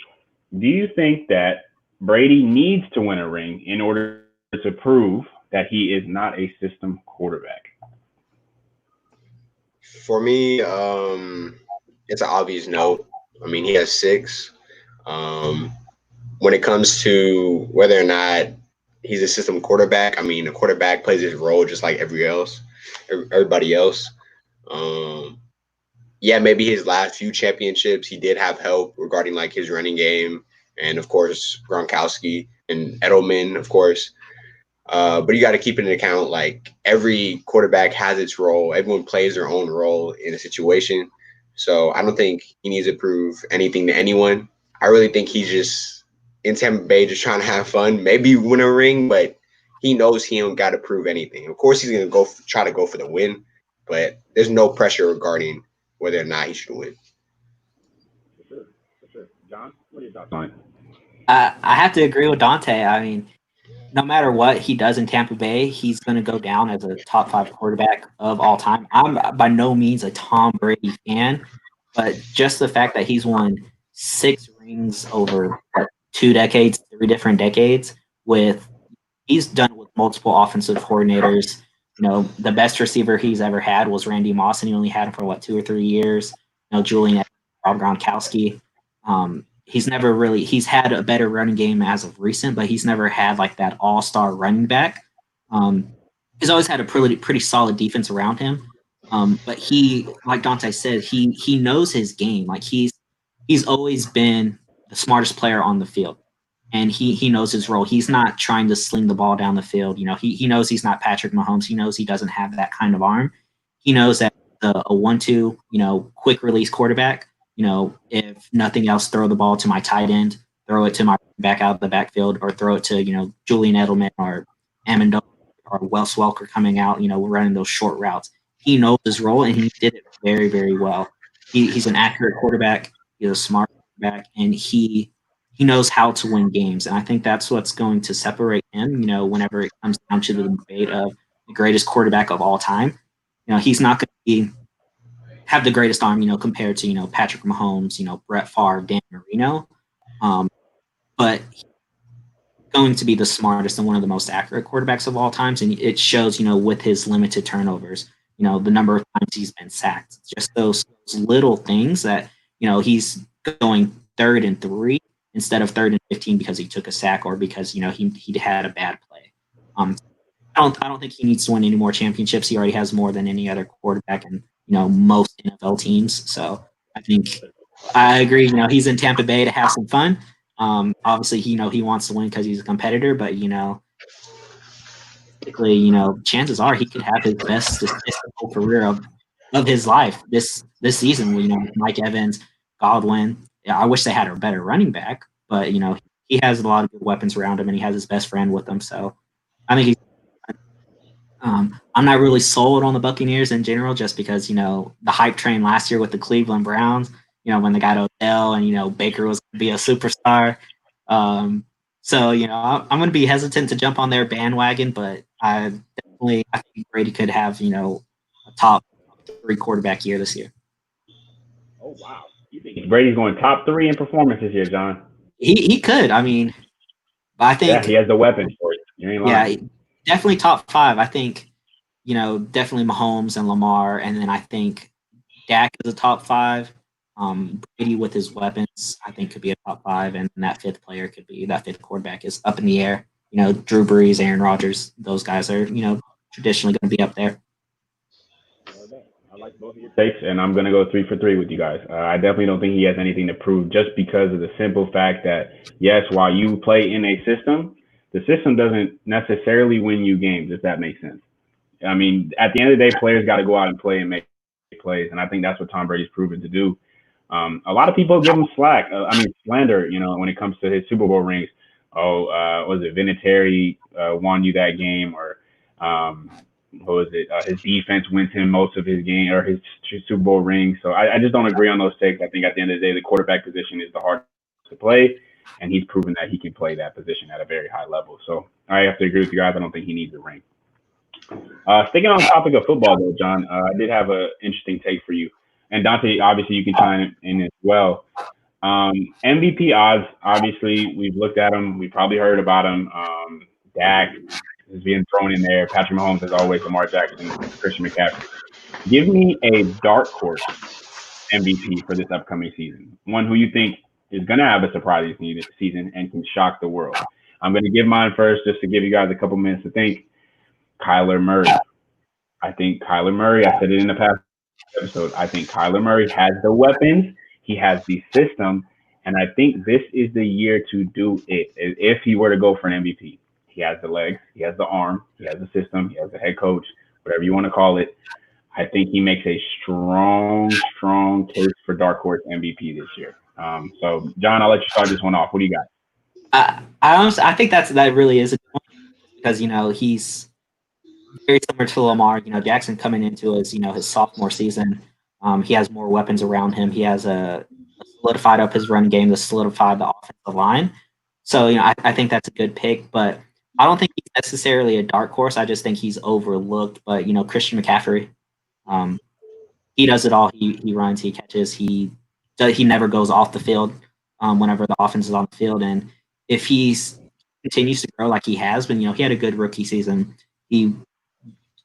Speaker 1: Do you think that Brady needs to win a ring in order to prove that he is not a system quarterback?
Speaker 3: For me, it's an obvious no. I mean, he has six. Um, when it comes to whether or not he's a system quarterback, I mean, a quarterback plays his role just like everybody else. Um, yeah, maybe his last few championships, he did have help regarding like his running game, and of course Gronkowski and Edelman, of course. But you got to keep it in account. Like every quarterback has its role. Everyone plays their own role in a situation. So I don't think he needs to prove anything to anyone. I really think he's just in Tampa Bay just trying to have fun. Maybe win a ring, but he knows he don't got to prove anything. Of course, he's gonna try to go for the win, but there's no pressure regarding whether or not he should win.
Speaker 1: For sure, for sure. John, what are your thoughts on it?
Speaker 2: I have to agree with Dante. I mean, no matter what he does in Tampa Bay, he's going to go down as a top five quarterback of all time. I'm by no means a Tom Brady fan, but just the fact that he's won 6 rings over what, 2 decades, 3 different decades, with he's done it with multiple offensive coordinators. The best receiver he's ever had was Randy Moss, and he only had him for what 2 or 3 years. Julian Rob Gronkowski. He's had a better running game as of recent, but he's never had like that all-star running back. He's always had a pretty solid defense around him. But he, like Dante said, he knows his game. Like he's always been the smartest player on the field, and he knows his role. He's not trying to sling the ball down the field. He knows he's not Patrick Mahomes. He knows he doesn't have that kind of arm. He knows that a 1-2, quick release quarterback. If nothing else, throw the ball to my tight end, throw it to my back out of the backfield, or throw it to Julian Edelman or Amendola or Wes Welker coming out. Running those short routes. He knows his role, and he did it very, very well. He's an accurate quarterback. He's a smart quarterback, and he knows how to win games. And I think that's what's going to separate him, whenever it comes down to the debate of the greatest quarterback of all time. He's not going to have the greatest arm, compared to, Patrick Mahomes, Brett Favre, Dan Marino. But he's going to be the smartest and one of the most accurate quarterbacks of all times. And it shows, with his limited turnovers, the number of times he's been sacked. It's just those little things that, he's going 3rd and 3 instead of 3rd and 15 because he took a sack or because, he had a bad play. I don't think he needs to win any more championships. He already has more than any other quarterback in most NFL teams. So I think I agree. He's in Tampa Bay to have some fun. Obviously, he wants to win because he's a competitor. But typically, chances are he could have his best statistical career of his life this season. Mike Evans, Godwin. Yeah, I wish they had a better running back, but he has a lot of good weapons around him, and he has his best friend with him. So I think he's. I'm not really sold on the Buccaneers in general, just because the hype train last year with the Cleveland Browns. When they got Odell and Baker was going to be a superstar. So I'm going to be hesitant to jump on their bandwagon, but I think Brady could have a top 3 quarterback year this year.
Speaker 1: Oh wow, you think Brady's going top 3 in performance this year, John?
Speaker 2: He could. I mean, I think
Speaker 1: he has the weapons for it. You ain't lying.
Speaker 2: Yeah, definitely top 5. I think definitely Mahomes and Lamar, and then I think Dak is a top 5. Brady with his weapons, I think could be a top 5, and that fifth quarterback is up in the air. Drew Brees, Aaron Rodgers, those guys are traditionally going to be up there.
Speaker 1: I like both of your takes, and I'm going to go 3 for 3 with you guys. I definitely don't think he has anything to prove just because of the simple fact that, yes, while you play in a system, the system doesn't necessarily win you games, if that makes sense. I mean, at the end of the day, players got to go out and play and make plays, and I think that's what Tom Brady's proven to do. A lot of people give him slander, when it comes to his Super Bowl rings. Oh, was it Vinatieri won you that game, or what was it? His defense wins him most of his game or his Super Bowl rings. So I just don't agree on those takes. I think at the end of the day, the quarterback position is the hardest to play, and he's proven that he can play that position at a very high level. So I have to agree with you guys. I don't think he needs a ring. Sticking on the topic of football, though, John, I did have an interesting take for you. And Dante, obviously, you can chime in as well. MVP odds, obviously, we've looked at them. We've probably heard about them. Dak is being thrown in there. Patrick Mahomes, as always, Lamar Jackson, Christian McCaffrey. Give me a dark horse MVP for this upcoming season. One who you think is going to have a surprise season and can shock the world. I'm going to give mine first just to give you guys a couple minutes to think. Kyler Murray. I think Kyler Murray, I said it in the past episode, I think Kyler Murray has the weapons, he has the system, and I think this is the year to do it. If he were to go for an MVP, he has the legs, he has the arm, he has the system, he has the head coach, whatever you want to call it. I think he makes a strong case for dark horse MVP this year. So, John, I'll let you start this one off. What do you got?
Speaker 2: I think that really is a good one because he's very similar to Lamar. Jackson coming into his sophomore season, he has more weapons around him. He has solidified up his run game, to solidify the offensive line. So I think that's a good pick, but I don't think he's necessarily a dark horse. I just think he's overlooked. But Christian McCaffrey, he does it all. He runs, he catches, he never goes off the field whenever the offense is on the field. And if he continues to grow like he has been, he had a good rookie season. He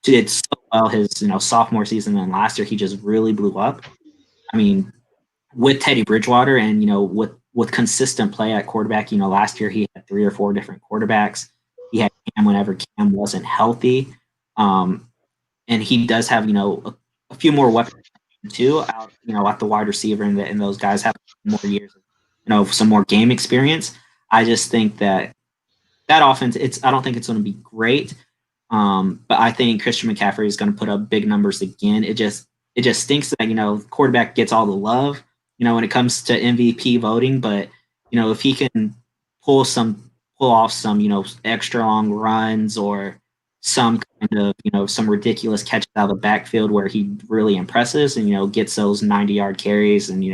Speaker 2: did so well his sophomore season, and last year he just really blew up. I mean, with Teddy Bridgewater and with consistent play at quarterback, last year he had 3 or 4 different quarterbacks. He had Cam whenever Cam wasn't healthy, and he does have a few more weapons too out at the wide receiver, and those guys have more years, some more game experience. I just think that offense, I don't think it's going to be great. But I think Christian McCaffrey is going to put up big numbers again. It just stinks that quarterback gets all the love when it comes to MVP voting, but if he can pull off some extra long runs or some kind of some ridiculous catches out of the backfield where he really impresses and gets those 90-yard carries and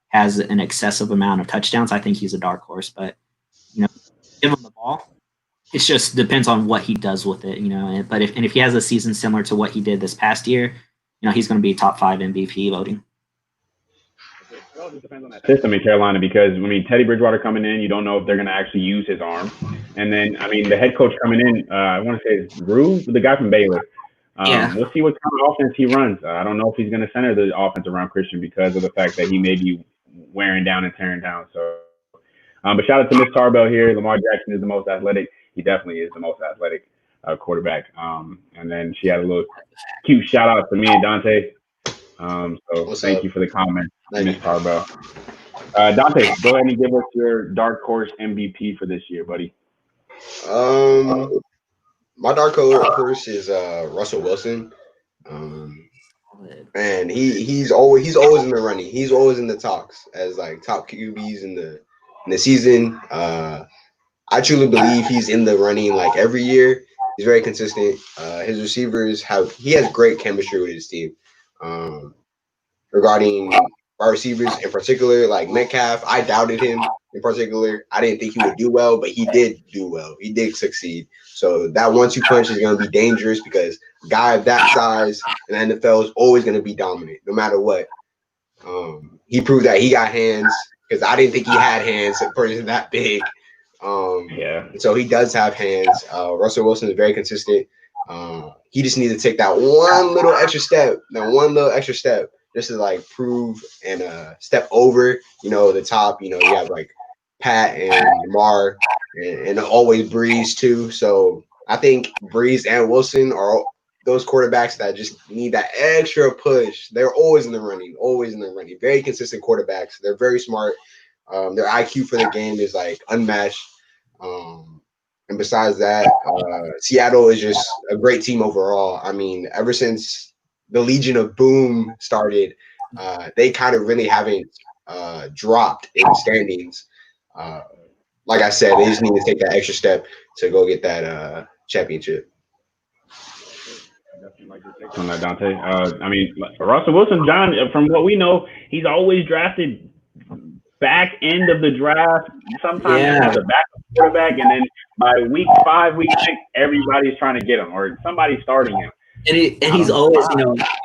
Speaker 2: has an excessive amount of touchdowns, I think he's a dark horse. But give him the ball. It just depends on what he does with it, But if he has a season similar to what he did this past year, he's going to be top 5 MVP voting.
Speaker 1: It all just depends on that system in Carolina because Teddy Bridgewater coming in, you don't know if they're going to actually use his arm, and then the head coach coming in, I want to say it's Rue, the guy from Baylor. We'll see what kind of offense he runs. I don't know if he's going to center the offense around Christian because of the fact that he may be wearing down and tearing down. So, but shout out to Miss Tarbell here. Lamar Jackson is the most athletic. He definitely is the most athletic quarterback. And then she had a little cute shout out to me and Dante. So thank you for the comment, Miss Tarbell. Dante, go ahead and give us your dark horse MVP for this year, buddy.
Speaker 3: My dark horse is Russell Wilson. And he's always in the running. He's always in the talks as like top QBs in the season. I truly believe he's in the running like every year. He's very consistent. His receivers he has great chemistry with his team. Regarding our receivers in particular, like Metcalf, I doubted him in particular. I didn't think he would do well, but he did do well. He did succeed. So that 1-2 punch is going to be dangerous because a guy of that size in the NFL is always going to be dominant, no matter what. He proved that he got hands because I didn't think he had hands for a person that big. So he does have hands. Russell Wilson is very consistent. He just needs to take that one little extra step just to like prove and step over, the top. You have like Pat and Lamar and always Breeze too. So I think Breeze and Wilson are those quarterbacks that just need that extra push. They're always in the running, always in the running. Very consistent quarterbacks. They're very smart. Their IQ for the game is like unmatched. And besides that, Seattle is just a great team overall. I mean, ever since the Legion of Boom started, they kind of really haven't dropped in standings. Like I said, they just need to take that extra step to go get that championship.
Speaker 1: Definitely like your take on that, Dante. I mean, Russell Wilson, John, from what we know, he's always drafted back end of the draft. Sometimes as a backup quarterback, and then by week 5, week 6, everybody's trying to get him or somebody's starting him.
Speaker 2: And he's always,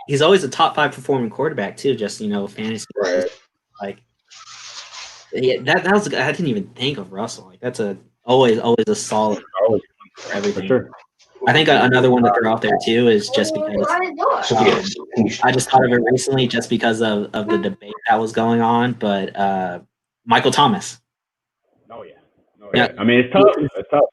Speaker 2: he's always a top 5 performing quarterback too. Just fantasy,
Speaker 3: right?
Speaker 2: Like, yeah, that was I didn't even think of Russell. Like that's always a solid for everything. For sure. I think another one to throw out there too is just because I just thought of it recently, just because of the debate that was going on. But Michael Thomas.
Speaker 1: Oh yeah. I mean, it's tough. It's tough.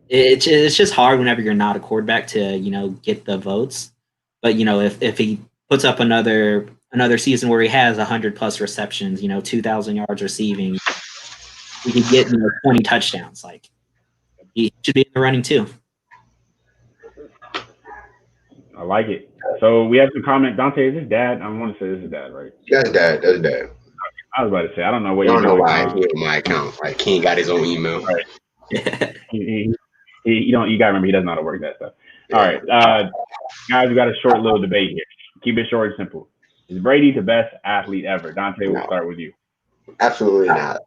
Speaker 2: It's just hard whenever you're not a quarterback to get the votes. But if he puts up another season where he has 100+ receptions, 2,000 yards receiving, he could get 20 touchdowns. Like he should be in the running too.
Speaker 1: I like it. So we have some comment. Dante, is his dad? I want to say this is dad, right?
Speaker 3: That's dad. That's dad.
Speaker 1: I was about to say, I don't know what
Speaker 3: you know why he on my account. Like he ain't got his own email.
Speaker 1: Right. You gotta remember he doesn't know how to work that stuff. Yeah. All right, guys, we got a short little debate here. Keep it short and simple. Is Brady the best athlete ever? Dante, we'll start with you.
Speaker 3: Absolutely not.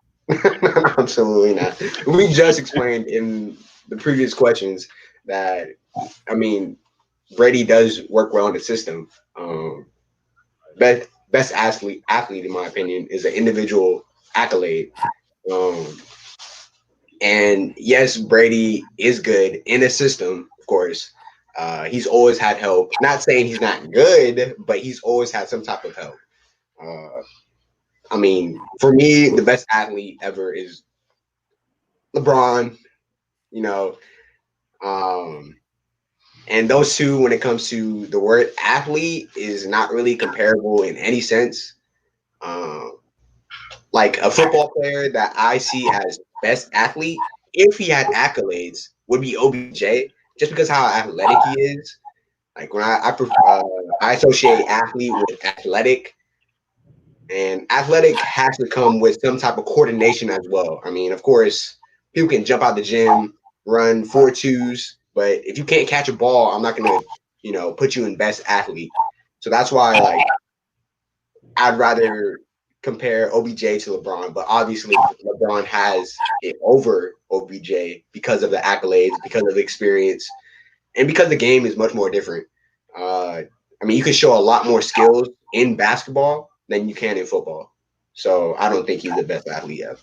Speaker 3: Absolutely not. We just explained in the previous questions that, I mean, Brady does work well in the system. Best athlete, in my opinion, is an individual accolade. And yes, Brady is good in a system, of course. He's always had help. Not saying he's not good, but he's always had some type of help. I mean, for me, the best athlete ever is LeBron, and those two, when it comes to the word athlete, is not really comparable in any sense. Like a football player that I see as best athlete, if he had accolades, would be OBJ, just because how athletic he is. Like when I associate athlete with athletic, and athletic has to come with some type of coordination as well. I mean, of course, people can jump out the gym, run 4.2s, but if you can't catch a ball, I'm not gonna, put you in best athlete. So that's why, like, I'd rather compare OBJ to LeBron, but obviously LeBron has it over OBJ because of the accolades, because of the experience, and because the game is much more different. I mean, you can show a lot more skills in basketball than you can in football. So I don't think he's the best athlete ever.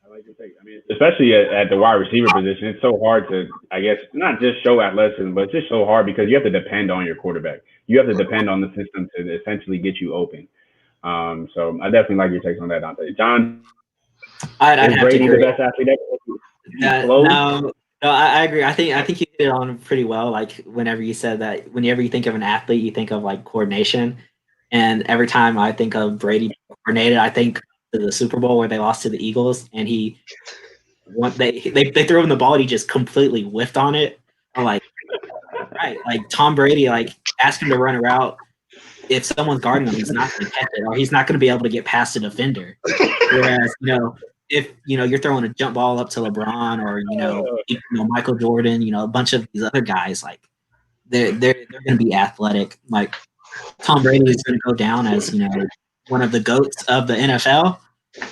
Speaker 1: I like your take. I mean, especially at the wide receiver position, it's so hard to, I guess, not just show athleticism, but it's just so hard because you have to depend on your quarterback. You have to depend on the system to essentially get you open. So I definitely like your takes on that, Dante. John,
Speaker 2: is
Speaker 1: Brady the best athlete ever?
Speaker 2: No, I agree. I think you hit it on pretty well. Like whenever you said that, whenever you think of an athlete, you think of like coordination. And every time I think of Brady coordinated, I think to the Super Bowl where they lost to the Eagles, and they threw him the ball and he just completely whiffed on it. I'm like, right, like Tom Brady, like ask him to run a route. If someone's guarding him, he's not going to catch it, or he's not going to be able to get past the defender. Whereas, if you're throwing a jump ball up to LeBron or Michael Jordan, a bunch of these other guys, like they're going to be athletic. Like Tom Brady is going to go down as one of the GOATs of the NFL,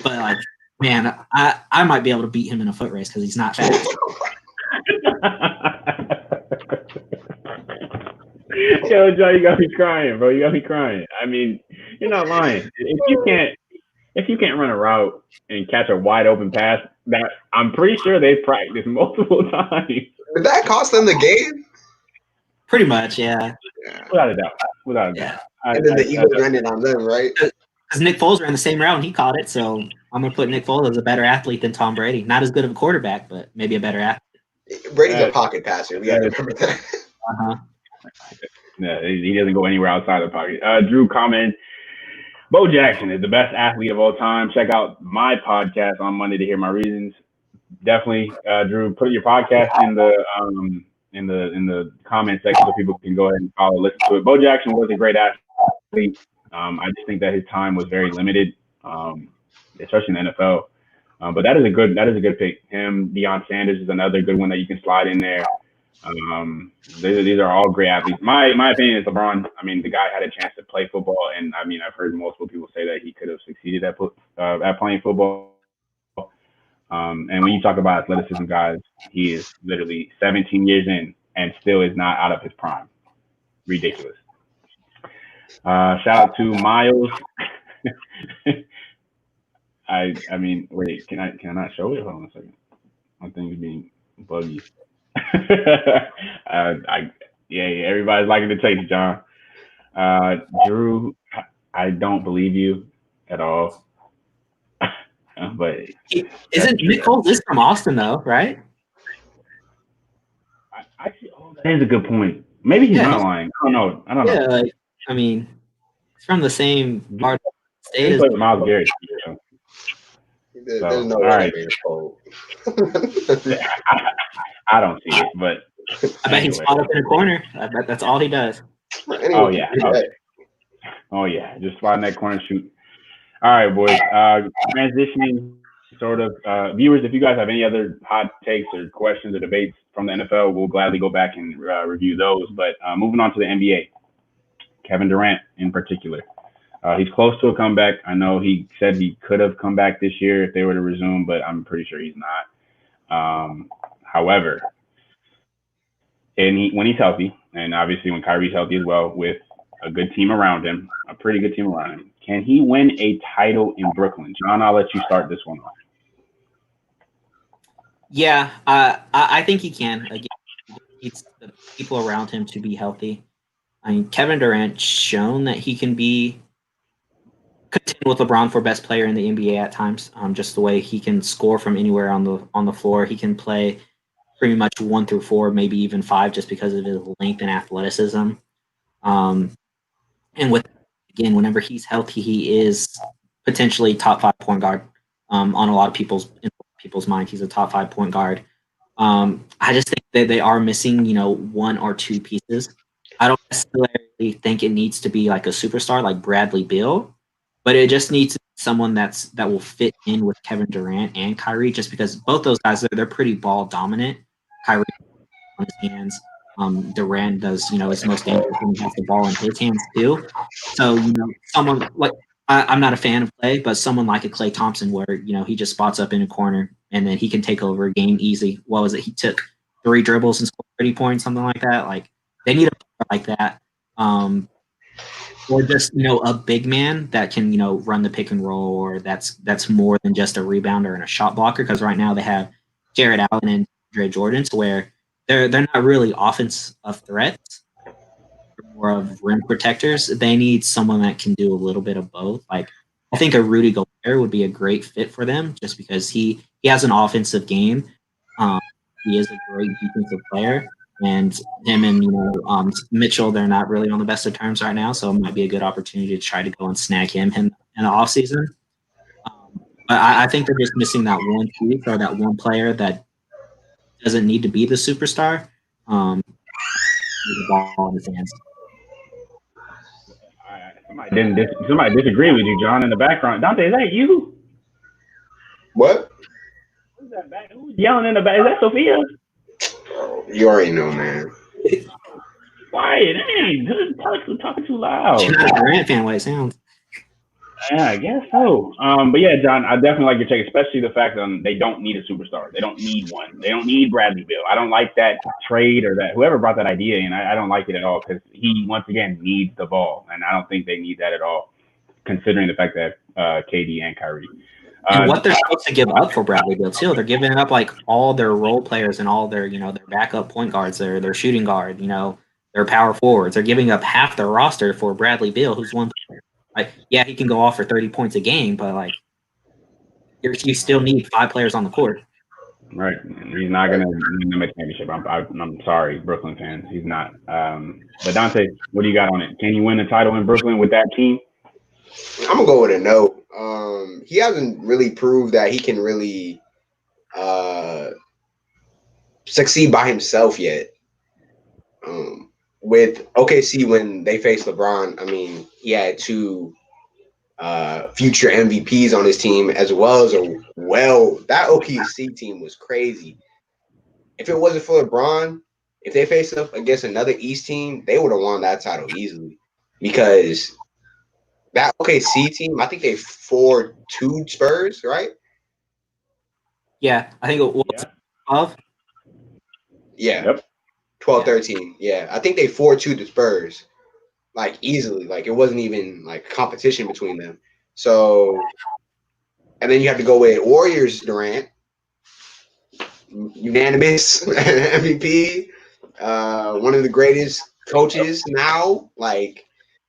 Speaker 2: but like, man, I might be able to beat him in a foot race because he's not fast.
Speaker 1: Yo, Joe, you got me crying, bro. You got me crying. I mean, you're not lying. If you can't run a route and catch a wide open pass, that I'm pretty sure they've practiced multiple times.
Speaker 3: Did that cost them the game?
Speaker 2: Pretty much, yeah.
Speaker 1: Without a doubt. Without a doubt.
Speaker 3: And then the Eagles ran it on them, right?
Speaker 2: Because Nick Foles ran the same route and he caught it, so I'm going to put Nick Foles as a better athlete than Tom Brady. Not as good of a quarterback, but maybe a better athlete.
Speaker 3: Brady's a pocket passer. We got to remember that.
Speaker 2: Uh-huh.
Speaker 1: Yeah, he doesn't go anywhere outside the pocket. Drew comment, Bo Jackson is the best athlete of all time. Check out my podcast on Monday to hear my reasons. Definitely, Drew, put your podcast in the comment section so people can go ahead and follow, listen to it. Bo Jackson was a great athlete. I just think that his time was very limited, especially in the NFL. But that is a good pick. Him, Deion Sanders is another good one that you can slide in there. These are all great athletes. My opinion is LeBron. I mean, the guy had a chance to play football, and I mean, I've heard multiple people say that he could have succeeded at playing football. And when you talk about athleticism, guys, he is literally 17 years in and still is not out of his prime. Ridiculous. Shout out to Miles. I mean, wait, can I not show it? Hold on a second. My thing is being buggy. Everybody's liking the taste, John. Drew, I don't believe you at all. But
Speaker 2: isn't Nick Foles is from Austin though, right?
Speaker 1: That is a good point. Maybe he's not lying. I don't know.
Speaker 2: Yeah, like, I mean, he's from the same part of the state.
Speaker 1: He played with Myles Garrett.
Speaker 3: There's no way
Speaker 1: I don't see it, but
Speaker 2: I bet he's spot up in the corner. I bet that's all he does.
Speaker 3: Anyway,
Speaker 1: oh yeah, just spot in that corner, shoot. All right, boys. Transitioning, sort of. Viewers, if you guys have any other hot takes or questions or debates from the NFL, we'll gladly go back and review those. But moving on to the NBA, Kevin Durant in particular. He's close to a comeback. I know he said he could have come back this year if they were to resume, but I'm pretty sure he's not. However, when he's healthy, and obviously when Kyrie's healthy as well, with a good team around him, a pretty good team around him, can he win a title in Brooklyn? John, I'll let you start this one off.
Speaker 2: Yeah, I think he can. Again, he needs the people around him to be healthy. I mean, Kevin Durant shown that he can be contend with LeBron for best player in the NBA at times. Just the way he can score from anywhere on the floor. He can play pretty much 1 through 4, maybe even 5, just because of his length and athleticism. And again, whenever he's healthy, he is potentially top 5 point guard. On a lot of people's mind, he's a top 5 point guard. I just think that they are missing, 1 or 2 pieces. I don't necessarily think it needs to be like a superstar like Bradley Beal, but it just needs to be someone that will fit in with Kevin Durant and Kyrie, just because both those guys, they're pretty ball dominant. Kyrie on his hands. Durant does, his most dangerous when he has the ball in his hands too. So, someone like I'm not a fan of Klay, but someone like a Klay Thompson, where he just spots up in a corner and then he can take over a game easy. What was it? He took 3 dribbles and scored 30 points, something like that. Like they need a player like that, or just a big man that can run the pick and roll, or that's more than just a rebounder and a shot blocker. Because right now they have Jared Allen and Andre Jordan, to where they're not really offensive threats, more of rim protectors. They need someone that can do a little bit of both. Like I think a Rudy Gobert would be a great fit for them, just because he has an offensive game. He is a great defensive player, and him and Mitchell, they're not really on the best of terms right now, so it might be a good opportunity to try to go and snag him in the offseason. But I think they're just missing that one piece, or that one player that doesn't need to be the superstar. With the ball in his hands.
Speaker 1: Somebody disagree with you, John, in the background. Dante, is that you?
Speaker 3: What?
Speaker 1: Who's that back? Who's yelling in the back? Is that Sophia?
Speaker 3: Oh, you already know, man.
Speaker 1: Quiet, dang. Who's talking too loud?
Speaker 2: She's not a Durant fan, way it sounds.
Speaker 1: Yeah, I guess so. But yeah, John, I definitely like your take, especially the fact that they don't need a superstar. They don't need one. They don't need Bradley Beal. I don't like that trade, or that whoever brought that idea in. I don't like it at all, because he once again needs the ball, and I don't think they need that at all, considering the fact that KD and Kyrie.
Speaker 2: And what they're supposed to give up for Bradley Beal too, they're giving up like all their role players and all their their backup point guards, their shooting guard, their power forwards. They're giving up half their roster for Bradley Beal, who's one player. Like, yeah, he can go off for 30 points a game, but like you still need 5 players on the court.
Speaker 1: Right. He's not going to win them a championship. I'm sorry, Brooklyn fans. He's not. But Dante, what do you got on it? Can you win a title in Brooklyn with that team?
Speaker 3: I'm gonna go with a no. He hasn't really proved that he can really succeed by himself yet. With OKC when they faced LeBron, I mean, he had 2 future MVPs on his team as well as that OKC team was crazy. If it wasn't for LeBron, if they faced up against another East team, they would have won that title easily because that OKC team, I think they 4-2 Spurs, right?
Speaker 2: Yeah, I think it was 12.
Speaker 3: Yeah.
Speaker 1: Yep.
Speaker 3: 12-13. Yeah. I think they 4-2 the Spurs. Like easily. Like it wasn't even like competition between them. So and then you have to go with Warriors Durant. Unanimous MVP. One of the greatest coaches now. Like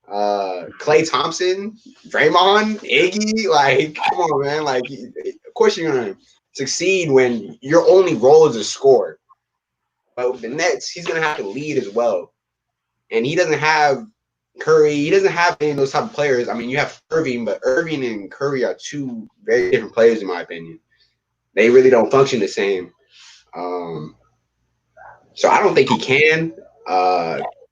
Speaker 3: Klay Thompson, Draymond, Iggy, like, come on, man. Like, of course you're going to succeed when your only role is a scorer. But with the Nets, he's going to have to lead as well. And he doesn't have Curry. He doesn't have any of those type of players. I mean, you have Irving, but Irving and Curry are 2 very different players, in my opinion. They really don't function the same. So I don't think he can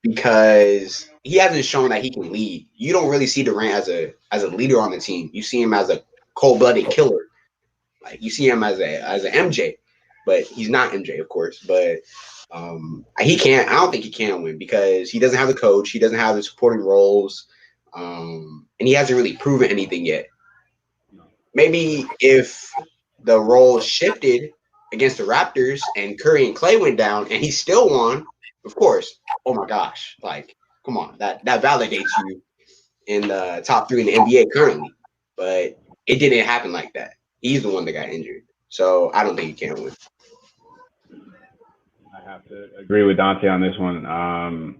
Speaker 3: because he hasn't shown that he can lead. You don't really see Durant as a leader on the team. You see him as a cold-blooded killer. Like you see him as an MJ, but he's not MJ, of course. But he can't. I don't think he can win because he doesn't have the coach. He doesn't have the supporting roles, and he hasn't really proven anything yet. Maybe if the role shifted against the Raptors and Curry and Klay went down and he still won, of course, oh my gosh, like, come on, that validates you in the top 3 in the NBA currently. But it didn't happen like that. He's the one that got injured. So I don't think he can win.
Speaker 1: I have to agree with Dante on this one.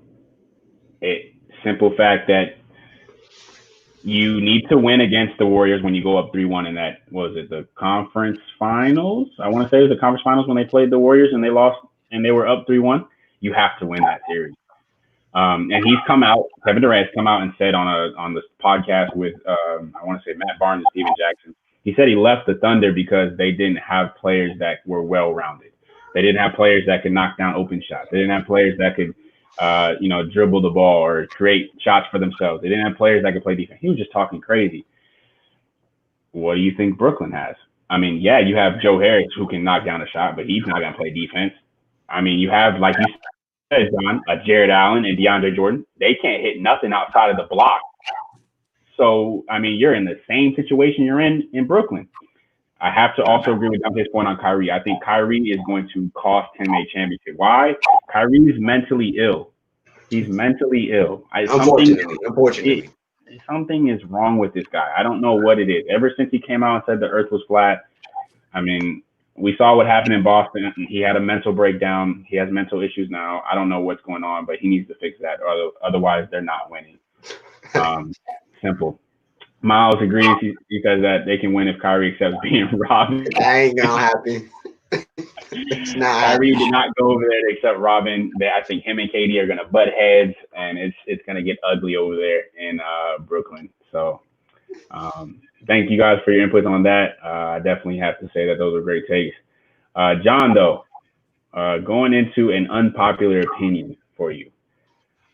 Speaker 1: Simple fact that you need to win against the Warriors when you go up 3-1 in that, was it the conference finals? I want to say it was the conference finals when they played the Warriors and they lost and they were up 3-1. You have to win that series. And he's come out, Kevin Durant's come out and said on the podcast with, I want to say Matt Barnes and Steven Jackson, he said he left the Thunder because they didn't have players that were well-rounded. They didn't have players that could knock down open shots. They didn't have players that could dribble the ball or create shots for themselves. They didn't have players that could play defense. He was just talking crazy. What do you think Brooklyn has? I mean, yeah, you have Joe Harris who can knock down a shot, but he's not going to play defense. I mean, you have, like you said, John, Jared Allen and DeAndre Jordan. They can't hit nothing outside of the block. So, I mean, you're in the same situation you're in Brooklyn. I have to also agree with Dante's point on Kyrie. I think Kyrie is going to cost him a championship. Why? Kyrie is mentally ill. He's mentally ill.
Speaker 3: Unfortunately.
Speaker 1: Something is wrong with this guy. I don't know what it is. Ever since he came out and said the earth was flat, I mean, we saw what happened in Boston. He had a mental breakdown. He has mental issues now. I don't know what's going on, but he needs to fix that. Otherwise, they're not winning. Simple. Miles agrees. He says that they can win if Kyrie accepts being robbed.
Speaker 3: That ain't gonna happen. It's not.
Speaker 1: Kyrie did not go over there to accept Robin. I think him and KD are gonna butt heads, and it's gonna get ugly over there in Brooklyn. So, thank you guys for your input on that. I definitely have to say that those are great takes. John, though, going into an unpopular opinion for you,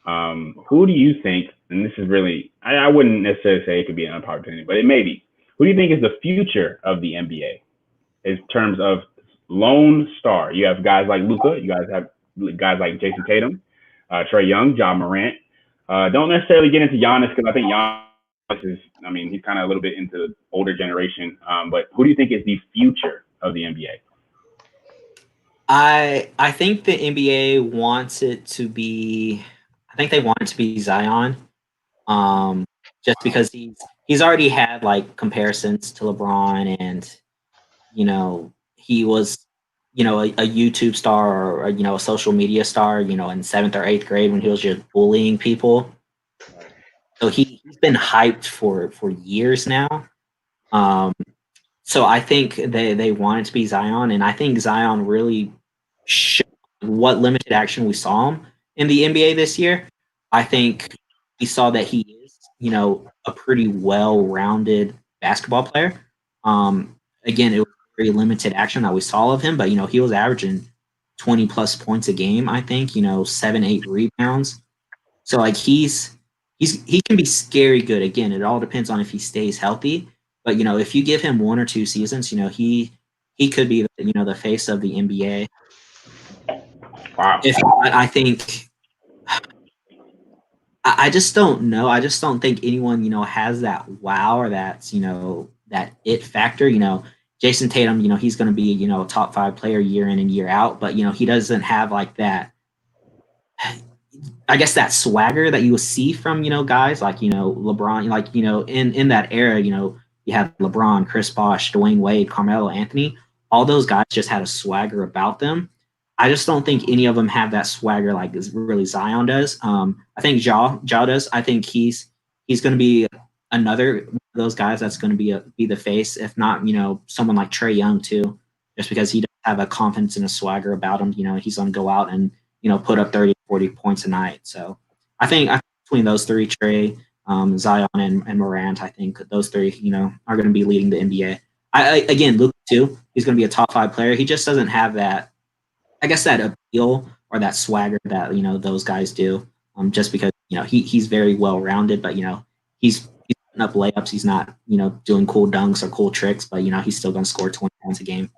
Speaker 1: who do you think? And this is really, I wouldn't necessarily say it could be an unpopular opinion, but it may be. Who do you think is the future of the NBA in terms of lone star? You have guys like Luka. You guys have guys like Jason Tatum, Trae Young, Ja Morant. Don't necessarily get into Giannis because I think Giannis is, I mean, he's kind of a little bit into the older generation. But who do you think is the future of the NBA?
Speaker 2: I think the NBA wants it to be. I think they want it to be Zion. Just because he's already had like comparisons to LeBron, and he was a YouTube star or a social media star, in 7th or 8th grade when he was just bullying people. So he's been hyped for years now. Um, so I think they want it to be Zion, and I think Zion really showed what limited action we saw him in the NBA this year. I think we saw that he is, a pretty well-rounded basketball player. Again, it was very limited action that we saw of him, but he was averaging 20 plus points a game, I think, 7, 8 rebounds. So like he can be scary good. Again, it all depends on if he stays healthy. But if you give him 1 or 2 seasons, he could be the face of the NBA.
Speaker 1: Wow.
Speaker 2: If not, I think I just don't know. I just don't think anyone has that wow or that it factor. Jason Tatum, he's going to be a top 5 player year in and year out, but he doesn't have like that. I guess that swagger that you will see from guys like LeBron, like in that era, you had LeBron, Chris Bosh, Dwayne Wade, Carmelo Anthony. All those guys just had a swagger about them. I just don't think any of them have that swagger like really Zion does. I think Ja does. I think he's going to be another one of those guys that's going to be the face, if not someone like Trae Young too, just because he does have a confidence and a swagger about him. He's going to go out and put up 30, 40 points a night. So I think between those three, Trae, Zion, and Morant, I think those three, are going to be leading the NBA. Again, Luka too. He's going to be a top 5 player. He just doesn't have that, I guess, that appeal or that swagger that those guys do. Just because he's very well rounded, but he's putting up layups. He's not doing cool dunks or cool tricks, but he's still going to score 20 points a game.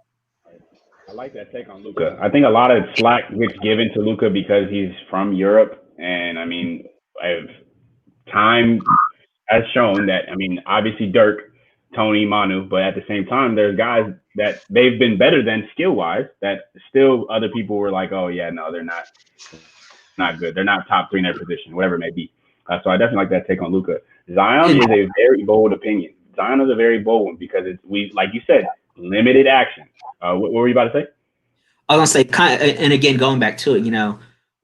Speaker 1: I like that take on Luca. I think a lot of slack gets given to Luca because he's from Europe, and I mean, time has shown that. I mean, obviously Dirk, Tony, Manu, but at the same time, there's guys that they've been better than skill wise that still other people were like, oh yeah, no, they're not good. They're not top 3 in their position, whatever it may be. So I definitely like that take on Luca. Zion is a very bold opinion. Zion is a very bold one because like you said, limited action. What were you about to say?
Speaker 2: I was gonna say, and again, going back to it,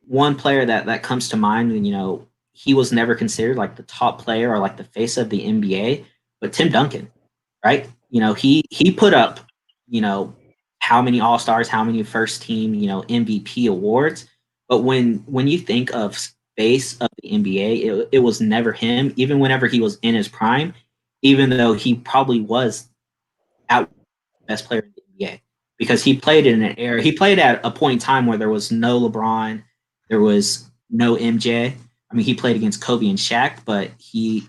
Speaker 2: one player that comes to mind, and he was never considered like the top player or like the face of the NBA, but Tim Duncan, right? He put up, how many All Stars, how many first team, MVP awards, but when you think of face of the NBA, it was never him. Even whenever he was in his prime, even though he probably was out best player in the NBA because he played in an era. He played at a point in time where there was no LeBron, there was no MJ. I mean, he played against Kobe and Shaq, but he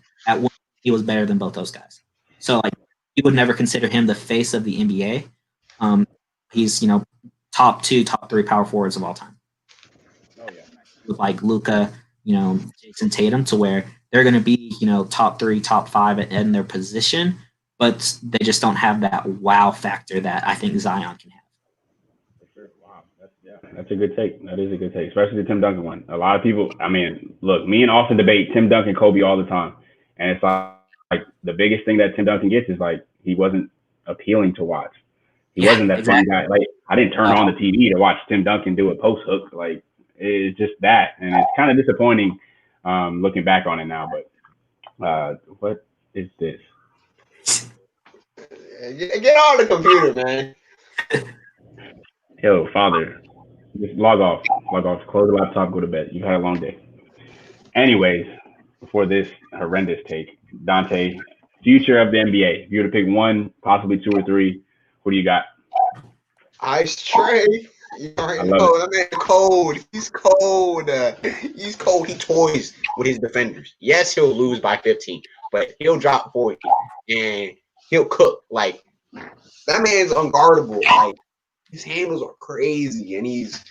Speaker 2: was better than both those guys. So like, you would never consider him the face of the NBA. He's top 2, top 3 power forwards of all time.
Speaker 1: Oh yeah.
Speaker 2: With like Luka, Jason Tatum, to where they're going to be top 3, top 5 in their position, but they just don't have that wow factor that I think Zion can have.
Speaker 1: For sure. Wow. That's a good take. That is a good take, especially the Tim Duncan one. A lot of people, I mean, look, me and Austin debate Tim Duncan, Kobe all the time. And it's like the biggest thing that Tim Duncan gets is like he wasn't appealing to watch. He wasn't that fun guy. Like I didn't turn on the TV to watch Tim Duncan do a post hook. Like it's just that. And it's kind of disappointing looking back on it now. But what is this?
Speaker 3: Get on the computer, man.
Speaker 1: Yo, father, just log off, close the laptop, go to bed. You've had a long day. Anyways, before this horrendous take, Dante, future of the NBA. If you were to pick one, possibly 2 or 3, what do you got?
Speaker 3: Ice Trae. You already know that man cold. He's cold. He's cold. He toys with his defenders. Yes, he'll lose by 15, but he'll drop 40 and he'll cook. Like that man's unguardable. Like his handles are crazy, and he's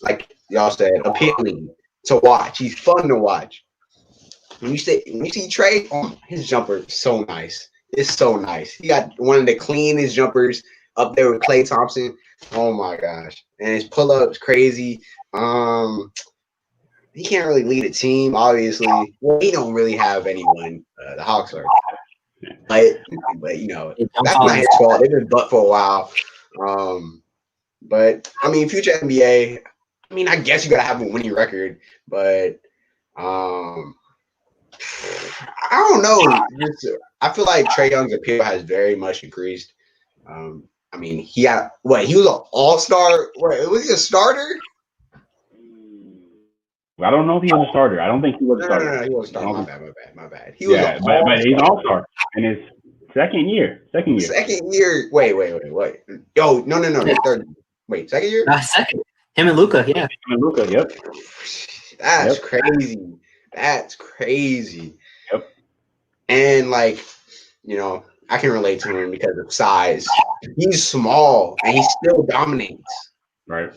Speaker 3: like y'all said, appealing to watch. He's fun to watch. When you see Trae, his jumper is so nice. It's so nice. He got one of the cleanest jumpers up there with Klay Thompson. Oh my gosh. And his pull-up's crazy. He can't really lead a team, obviously. Well, he don't really have anyone. The Hawks are. But that's not his fault. They've been butt for a while. But I mean, future NBA. I mean, I guess you gotta have a winning record, but I don't know. I feel like Trae Young's appeal has very much increased. I mean, he had what? He was an all-star. What was he a starter?
Speaker 1: I don't know if he was a starter. I don't think he was a starter.
Speaker 3: No. He was a starter. My bad. He was
Speaker 1: Yeah,
Speaker 3: an
Speaker 1: but he's an
Speaker 3: all-star.
Speaker 1: all-star in his second year.
Speaker 3: Second year. Wait. Yo, no. Third. Wait, second year?
Speaker 2: Second. Him and Luca, yeah.
Speaker 1: And Luka, yep.
Speaker 3: That's crazy. That's crazy.
Speaker 1: Yep.
Speaker 3: And like, I can relate to him because of size. He's small and he still dominates.
Speaker 1: Right.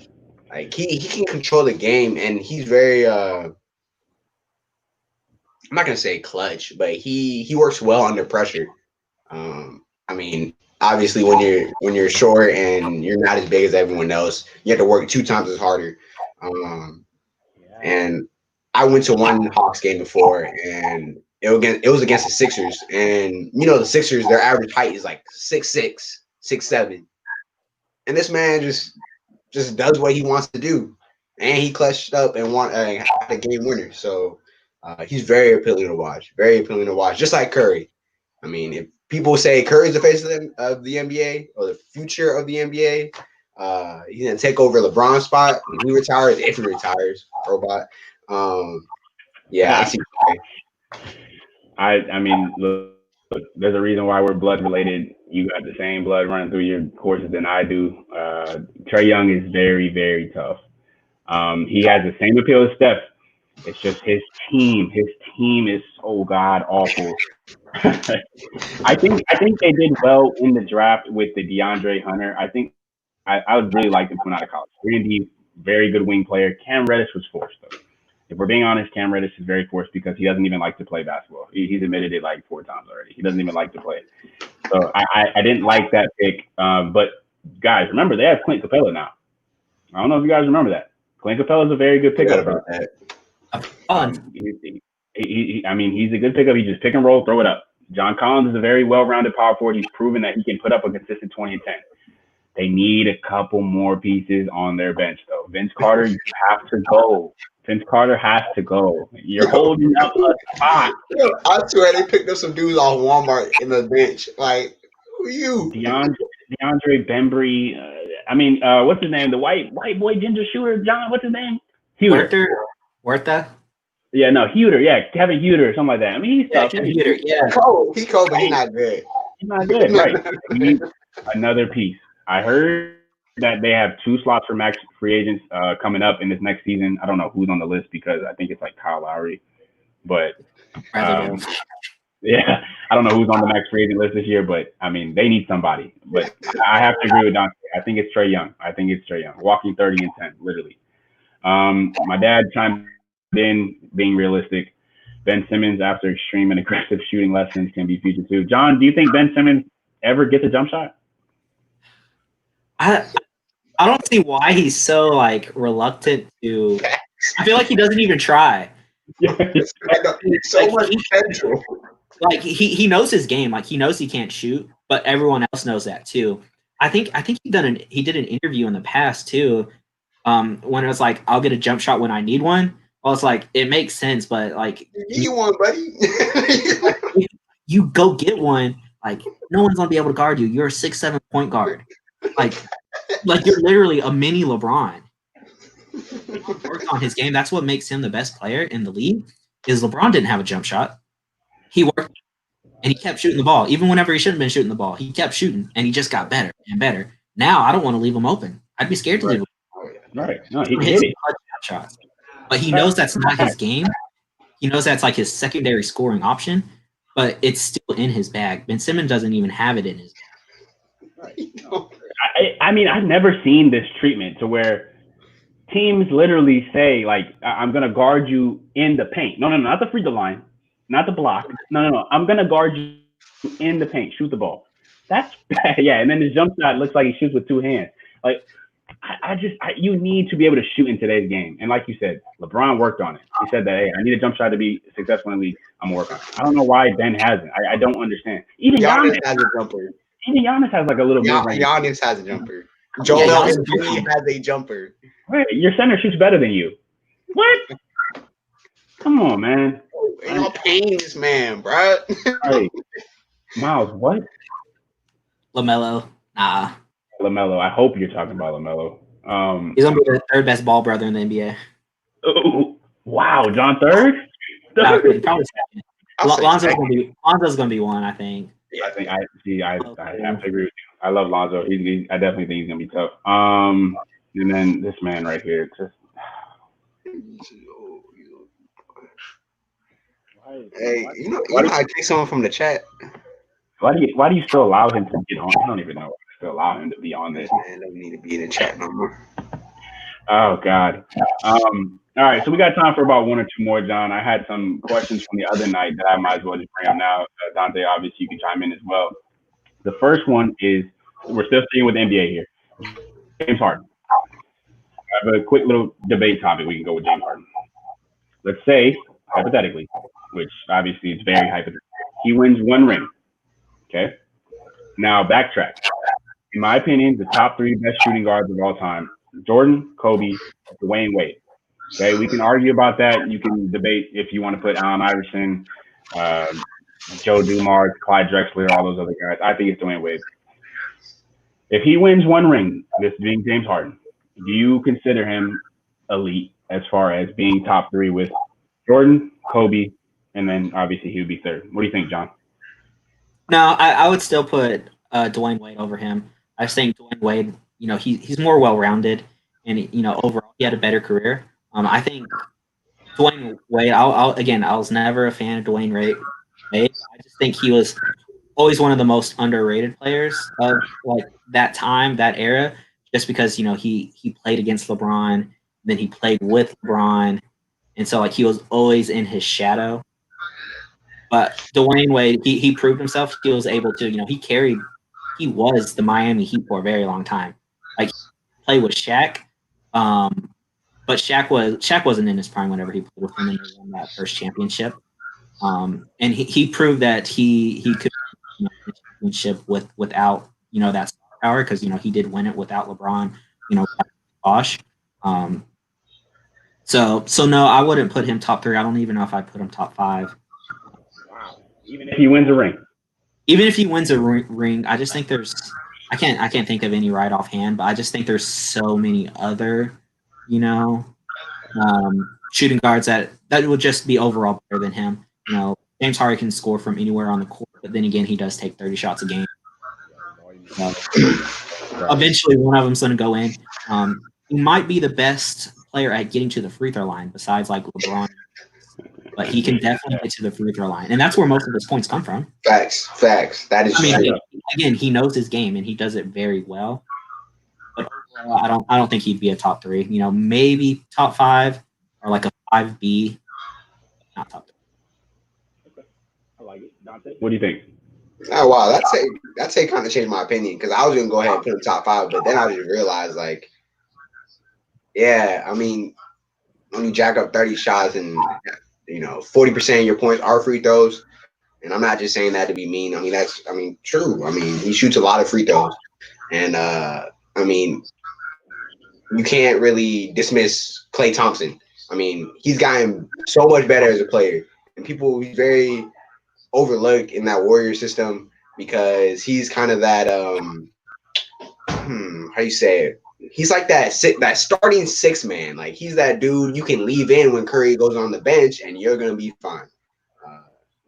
Speaker 3: Like he can control the game and he's very I'm not gonna say clutch, but he works well under pressure. I mean, obviously when you're short and you're not as big as everyone else, you have to work 2 times as harder. And I went to one Hawks game before, and it was against the Sixers, and the Sixers, their average height is like 6'6", 6'7", and this man just does what he wants to do, and he clutched up and had a game winner. So he's very appealing to watch, just like Curry. I mean, if people say Curry's the face of the NBA or the future of the NBA, he's gonna take over LeBron's spot when he retires, if he retires, robot. Yeah, I see.
Speaker 1: I mean, look, there's a reason why we're blood related. You got the same blood running through your courses than I do. Trae Young is very, very tough. He has the same appeal as Steph. It's just his team. His team is so god awful. I think they did well in the draft with the DeAndre Hunter. I think I would really like him coming out of college. 3-and-D, very good wing player. Cam Reddish was forced though. If we're being honest, Cam Reddish is very forced because he doesn't even like to play basketball. He's admitted it like 4 times already. He doesn't even like to play it. So I didn't like that pick. But guys, remember they have Clint Capella now. I don't know if you guys remember that. Clint Capella is a very good pickup. I mean, he's a good pickup. He just pick and roll, throw it up. John Collins is a very well-rounded power forward. He's proven that he can put up a consistent 20 and 10. They need a couple more pieces on their bench, though. Vince Carter, you have to go. Vince Carter has to go. You're holding up a spot.
Speaker 3: I swear they picked up some dudes off Walmart in the bench. Like, who are you?
Speaker 1: DeAndre Bembry. What's his name? The white boy ginger shooter. John, what's his name?
Speaker 2: Huerta?
Speaker 1: Yeah, no, Huter. Yeah, Kevin Huter or something like that. I mean, he's tough.
Speaker 2: Huter, yeah.
Speaker 3: He's cold, but he's not good.
Speaker 1: He's not good, right? We need another piece. I heard that they have 2 slots for max free agents coming up in this next season. I don't know who's on the list because I think it's like Kyle Lowry. But yeah, I don't know who's on the max free agent list this year, but I mean, they need somebody. But I have to agree with Dante. I think it's Trae Young. Walking 30 and 10, literally. My dad chimed in, being realistic. Ben Simmons, after extreme and aggressive shooting lessons, can be future too. John, do you think Ben Simmons ever gets a jump shot?
Speaker 2: I don't see why he's so reluctant to. I feel like he doesn't even try.
Speaker 3: So much potential.
Speaker 2: He knows his game. He knows he can't shoot, but everyone else knows that too. I think he did an interview in the past too, when it was like, I'll get a jump shot when I need one. Well, it's like, it makes sense, but
Speaker 3: you need one, buddy.
Speaker 2: you go get one. No one's gonna be able to guard you. You're a 6'7" point guard. You're literally a mini LeBron. He worked on his game. That's what makes him the best player in the league. Is LeBron didn't have a jump shot. He worked and he kept shooting the ball, even whenever he shouldn't have been shooting the ball. He kept shooting, and he just got better and better. Now I don't want to leave him open. I'd be scared to leave him open.
Speaker 1: Right. No, he hit it.
Speaker 2: Shots. But he knows that's not his game. He knows that's his secondary scoring option, but it's still in his bag. Ben Simmons doesn't even have it in his bag.
Speaker 1: I mean, I've never seen this treatment to where teams literally say, I'm going to guard you in the paint. No, not the free throw line, not the block. No. I'm going to guard you in the paint. Shoot the ball. That's bad. Yeah, and then the jump shot looks like he shoots with 2 hands. You need to be able to shoot in today's game. And like you said, LeBron worked on it. He said that, hey, I need a jump shot to be successful in the league. I'm working on it. I don't know why Ben hasn't. I don't understand. Even Giannis
Speaker 3: has a jumper.
Speaker 1: Even Giannis has a little bit.
Speaker 3: Giannis has a jumper. Joel
Speaker 2: Giannis
Speaker 3: Embiid has a jumper.
Speaker 1: Wait, your center shoots better than you. What? Come on, man.
Speaker 3: Ain't no paying this man, bro.
Speaker 1: Hey, Miles, what?
Speaker 2: LaMelo. Nah.
Speaker 1: LaMelo. I hope you're talking about LaMelo.
Speaker 2: He's gonna be the third best ball brother in the NBA.
Speaker 1: Oh, wow, John Third?
Speaker 2: Probably second.
Speaker 3: I'll say
Speaker 2: Lonzo's
Speaker 3: second.
Speaker 2: gonna be one, I think.
Speaker 3: Yeah,
Speaker 1: I have to agree with you. I love Lonzo. I definitely think he's gonna be tough. And then this man right here. Just
Speaker 3: hey, you know how I kick someone from the chat.
Speaker 1: why do you still allow him to get on? I don't even know why you still allow him to be on this.
Speaker 3: Man doesn't need to be in the chat no more.
Speaker 1: Oh God. All right, so we got time for about one or two more, John. I had some questions from the other night that I might as well just bring up now. Dante, obviously, you can chime in as well. The first one is we're still staying with the NBA here. James Harden. I have a quick little debate topic. We can go with James Harden. Let's say, hypothetically, which obviously is very hypothetical, he wins one ring. Okay. Now backtrack. In my opinion, the top three best shooting guards of all time: Jordan, Kobe, Dwayne Wade. Okay, we can argue about that. You can debate if you want to put Allen Iverson, Joe Dumars, Clyde Drexler, all those other guys. I think it's Dwayne Wade. If he wins one ring, this being James Harden, do you consider him elite as far as being top three with Jordan, Kobe, and then obviously he would be third? What do you think, John?
Speaker 2: No, I would still put Dwayne Wade over him. I just think Dwayne Wade, he's more well-rounded, and overall he had a better career. I think Dwayne Wade. I was never a fan of Dwayne Wade. I just think he was always one of the most underrated players of like that time, that era, just because he played against LeBron, then he played with LeBron, and so like he was always in his shadow. But Dwayne Wade, he proved himself. He was able to, he was the Miami Heat for a very long time. Like he played with Shaq. But Shaq wasn't in his prime whenever he played with him and they won that first championship. And he proved that he could win the championship without that star power, because he did win it without LeBron, Bosh. So no, I wouldn't put him top three. I don't even know if I put him top five.
Speaker 1: Wow. Even if he wins a ring.
Speaker 2: Even if he wins a ring, I just think I can't think of any right offhand, but I just think there's so many other shooting guards that would just be overall better than him. James Harden can score from anywhere on the court, but then again, he does take 30 shots a game. Eventually, one of them's going to go in. He might be the best player at getting to the free throw line, besides like LeBron, but he can definitely get to the free throw line, and that's where most of his points come from.
Speaker 3: Facts. That is true.
Speaker 2: Again, he knows his game and he does it very well. But overall, I don't think he'd be a top three. Maybe top five or like a 5B, not top three.
Speaker 1: Okay. I like it. Dante, what do you think?
Speaker 3: Oh wow, that's kind of changed my opinion, because I was gonna go ahead and put him top five, but then I just realized I mean, when you jack up 30 shots and 40% of your points are free throws, and I'm not just saying that to be mean. I mean that's true. I mean he shoots a lot of free throws, and you can't really dismiss Klay Thompson. I mean he's gotten so much better as a player, and he's very overlooked in that Warrior system because he's kind of that how do you say it? He's like that starting six man. Like he's that dude you can leave in when Curry goes on the bench and you're gonna be fine.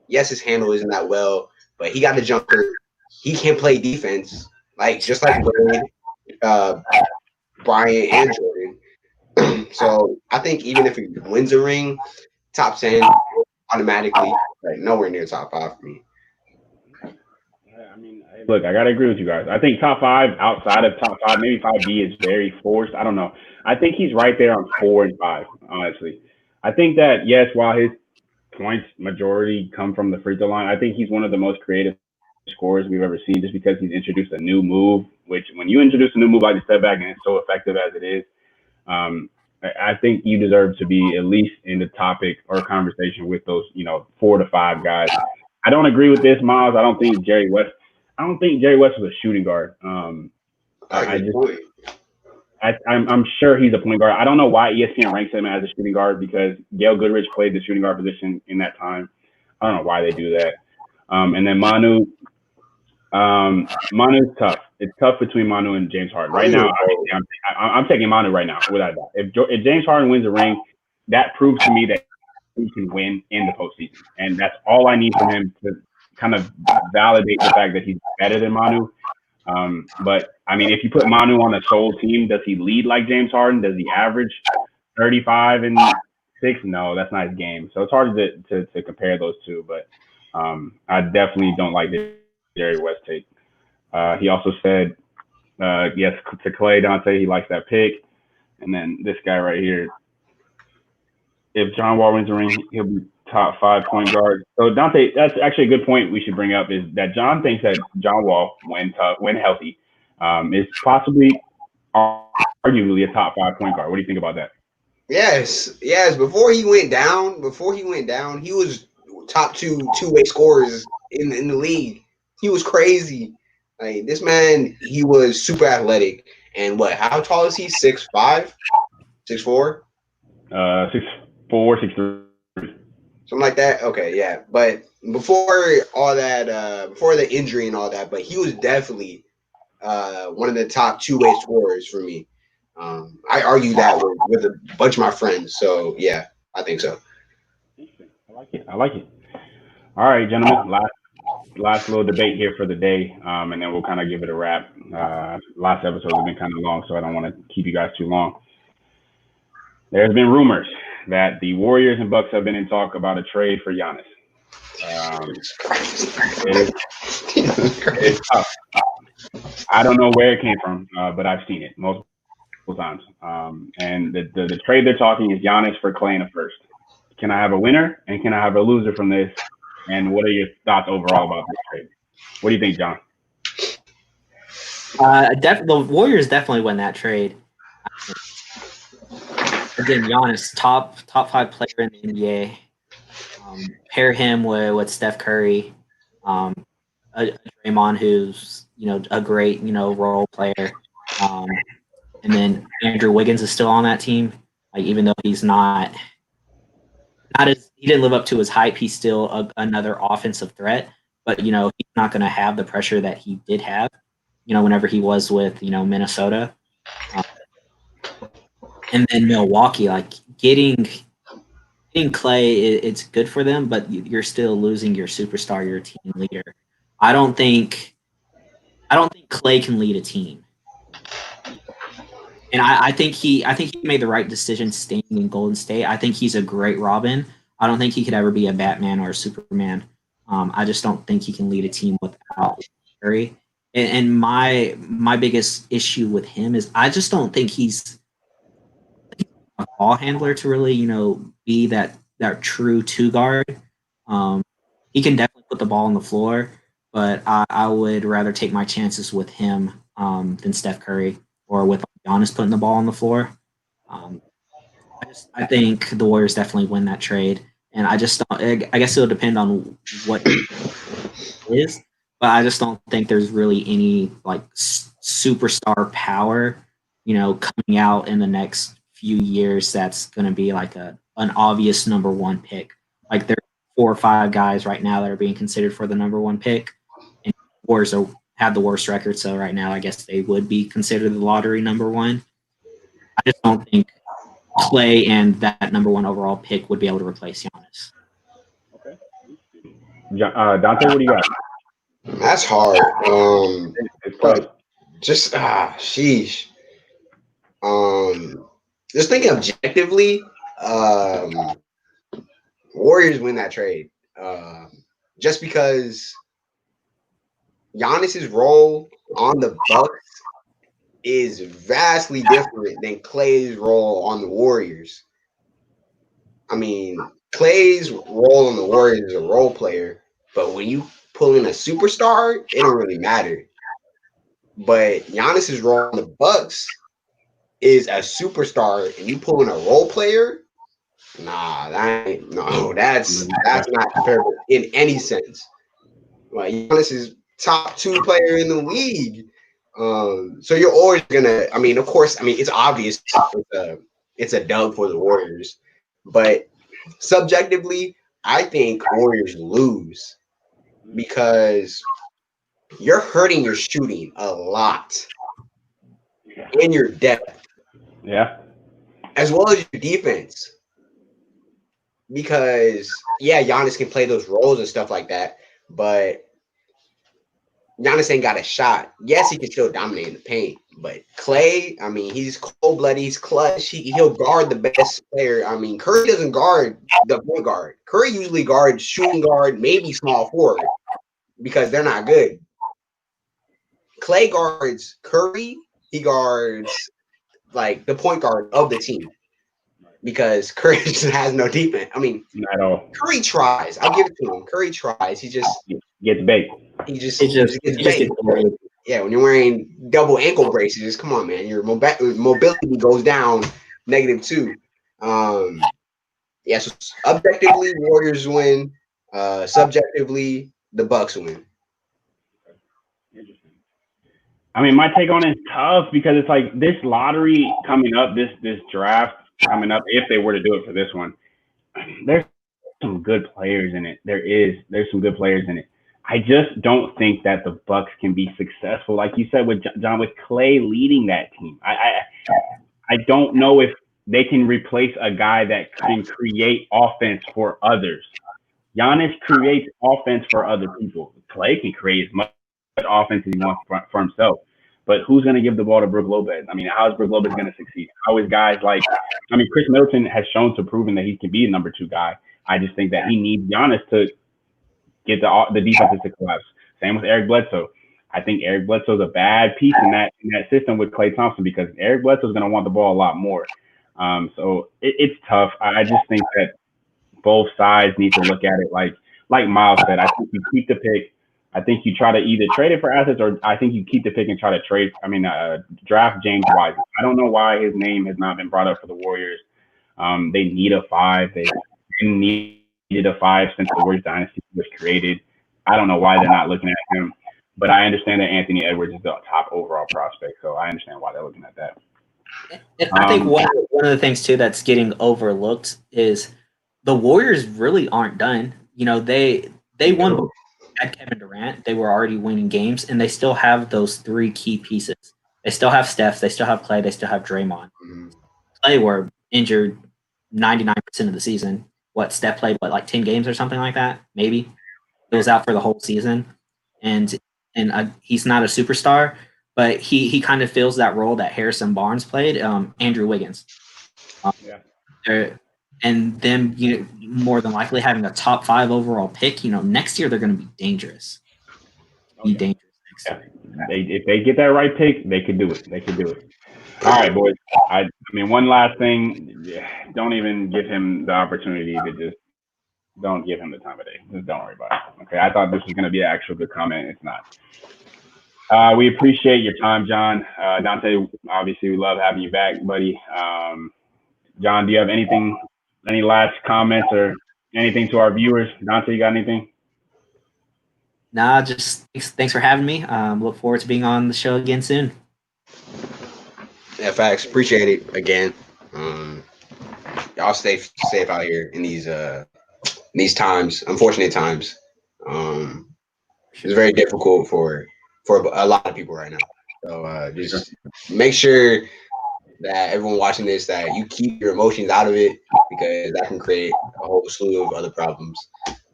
Speaker 3: Yes, his handle isn't that well, but he got the jumper. He can play defense, just like Wade, Bryant, and Jordan. So I think even if he wins a ring, top 10 automatically, nowhere near top 5 for me.
Speaker 1: I mean, look, I gotta agree with you guys. I think top 5, outside of top 5, maybe 5B is very forced. I don't know. I think he's right there on 4 and 5. Honestly, I think that yes, while his points majority come from the free throw line, I think he's one of the most creative scorers we've ever seen, just because he's introduced a new move. Which, when you introduce a new move like the step back and it's so effective as it is, I think you deserve to be at least in the topic or conversation with those 4 to 5 guys. I don't agree with this, Miles. I don't think Jerry West was a shooting guard. I'm sure he's a point guard. I don't know why ESPN ranks him as a shooting guard because Gail Goodrich played the shooting guard position in that time. I don't know why they do that. And then Manu's tough. It's tough between Manu and James Harden right now. I'm taking Manu right now without a doubt. If James Harden wins a ring, that proves to me that he can win in the postseason, and that's all I need from him to kind of validate the fact that he's better than Manu. But I mean, if you put Manu on a sole team, does he lead like James Harden? Does he average 35 and 6? No, that's not his game. So it's hard to compare those two. But I definitely don't like the Jerry West take. He also said yes to Clay Dante. He likes that pick. And then this guy right here. If John Wall wins the ring, he'll be top 5 point guard. So Dante, that's actually a good point we should bring up is that John thinks that John Wall, when healthy, is possibly arguably a top 5 point guard. What do you think about that?
Speaker 3: Yes. Before he went down, he was top two-way scorers in the league. He was crazy. Like this man, he was super athletic. And what? How tall is he? 6'5", 6'4"?
Speaker 1: 6'4", 6'3".
Speaker 3: Something like that. Okay, yeah. But before all that, before the injury and all that, but he was definitely one of the top two-way scorers for me. I argue that with a bunch of my friends. So yeah, I think so.
Speaker 1: I like it. All right, gentlemen. Last little debate here for the day, and then we'll kind of give it a wrap. Last episode has been kind of long, so I don't want to keep you guys too long. There's been rumors that the Warriors and Bucks have been in talk about a trade for Giannis. It's tough. I don't know where it came from, but I've seen it multiple times. And the trade they're talking is Giannis for Clay in a first. Can I have a winner and can I have a loser from this? And what are your thoughts overall about this trade? What do you think, John?
Speaker 2: The Warriors definitely win that trade. Again, Giannis, top 5 player in the NBA. Pair him with Steph Curry, Draymond, who's a great role player, and then Andrew Wiggins is still on that team. Like even though he's not as he didn't live up to his hype, he's still another offensive threat. But he's not going to have the pressure that he did have, whenever he was with Minnesota. And then Milwaukee, like getting Clay, it's good for them, but you're still losing your superstar, your team leader. I don't think Clay can lead a team, and I think he made the right decision staying in Golden State. I think he's a great Robin. I don't think he could ever be a Batman or a Superman. I just don't think he can lead a team without Curry. And my biggest issue with him is I just don't think he's a ball handler to really, be that true 2 guard. He can definitely put the ball on the floor, but I would rather take my chances with him than Steph Curry or with Giannis putting the ball on the floor. I think the Warriors definitely win that trade, and I just don't. I guess it'll depend on what it is, but I just don't think there's really any like superstar power, coming out in the next few years that's going to be like an obvious number 1 pick. Like there are 4 or 5 guys right now that are being considered for the number 1 pick, and Warriors have the worst record, so right now I guess they would be considered the lottery number 1. I just don't think Clay and that number 1 overall pick would be able to replace Giannis.
Speaker 1: Okay. Dante, what do you got?
Speaker 3: That's hard.
Speaker 1: It's tough.
Speaker 3: Just sheesh. Just thinking objectively, Warriors win that trade. Just because Giannis's role on the Bucks is vastly different than Clay's role on the Warriors. I mean, Clay's role on the Warriors is a role player, but when you pull in a superstar, it don't really matter. But Giannis's role on the Bucks is a superstar, and you pull in a role player. Nah, that's not comparable in any sense. Like Giannis is top 2 player in the league. So you're always gonna. I mean, of course. I mean, it's obvious. It's a dub for the Warriors, but subjectively, I think Warriors lose because you're hurting your shooting a lot and your depth
Speaker 1: Yeah.
Speaker 3: as well as your defense. Because Giannis can play those roles and stuff like that, but Giannis ain't got a shot. Yes, he can still dominate in the paint, but Clay, I mean, he's cold blooded, he's clutch. He'll guard the best player. I mean, Curry doesn't guard the point guard. Curry usually guards shooting guard, maybe small forward, because they're not good. Clay guards Curry. He guards like the point guard of the team because Curry just has no defense. I mean,
Speaker 1: Not at all.
Speaker 3: Curry tries. I'll give it to him. Curry tries. He just
Speaker 1: Gets baked.
Speaker 3: He just
Speaker 2: It just
Speaker 3: gets
Speaker 2: it just
Speaker 3: baked.
Speaker 2: gets buried.
Speaker 3: Yeah, when you're wearing double ankle braces, come on, man. Your mobility goes down -2. So objectively, Warriors win. Subjectively, the Bucks win.
Speaker 1: I mean, my take on it is tough because it's like this lottery coming up, this draft coming up, if they were to do it for this one, there's some good players in it. There's some good players in it. I just don't think that the Bucks can be successful, like you said, with John, with Clay leading that team. I don't know if they can replace a guy that can create offense for others. Giannis creates offense for other people. Clay can create as much offense as he wants for himself. But who's going to give the ball to Brook Lopez? I mean, how is Brook Lopez going to succeed? How is guys like, I mean, Chris Middleton has shown to proven that he can be a number 2 guy. I just think that he needs Giannis to get the defenses to collapse. Same with Eric Bledsoe. I think Eric Bledsoe's a bad piece in that system with Klay Thompson because Eric Bledsoe's going to want the ball a lot more. So it's tough. I just think that both sides need to look at it like Miles said. I think you keep the pick. I think you try to either trade it for assets or I think you keep the pick and try to draft James Wiseman. I don't know why his name has not been brought up for the Warriors. They need a 5. They needed a 5 since the Warriors dynasty was created. I don't know why they're not looking at him, but I understand that Anthony Edwards is the top overall prospect, so I understand why they're looking at that.
Speaker 2: And I think one of the things too that's getting overlooked is the Warriors really aren't done. You know, they won at Kevin Durant. They were already winning games, and they still have those 3 key pieces. They still have Steph. They still have Clay. They still have Draymond. Clay were injured 99% of the season. Steph played like 10 games or something like that? Maybe it was out for the whole season, and he's not a superstar, but he kind of fills that role that Harrison Barnes played. Andrew Wiggins. And them, more than likely having a top 5 overall pick. Next year they're going to be dangerous. Dangerous next year.
Speaker 1: If they get that right pick, they could do it. All right, boys. I mean, one last thing. Don't even give him the opportunity to just don't give him the time of day. Just don't worry about it. Okay. I thought this was going to be an actual good comment. It's not. We appreciate your time, John. Dante, obviously, we love having you back, buddy. John, do you have any last comments or anything to our viewers? Dante, you got anything?
Speaker 2: Nah, just thanks for having me. Look forward to being on the show again soon.
Speaker 3: Yeah, facts. Appreciate it again. Y'all stay safe out here in these times, unfortunate times. It's very difficult for a lot of people right now. So just make sure that everyone watching this, that you keep your emotions out of it because that can create a whole slew of other problems.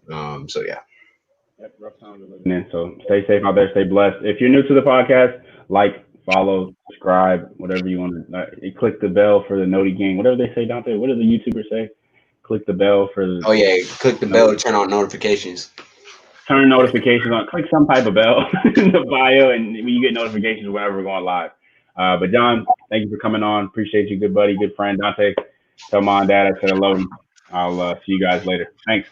Speaker 3: So yeah.
Speaker 1: Yep, rough times we're living in. So stay safe out there. Stay blessed. If you're new to the podcast, follow, subscribe, whatever you want to. Click the bell for the Noti Gang. Whatever they say, Dante. What do the YouTubers say? Click the bell for the.
Speaker 3: Oh yeah, click the bell to turn on notifications.
Speaker 1: Turn notifications on. Click some type of bell in the bio, and you get notifications whenever we're going live. But John, thank you for coming on. Appreciate you, good buddy, good friend. Dante, tell mom and dad I said hello. I'll see you guys later. Thanks.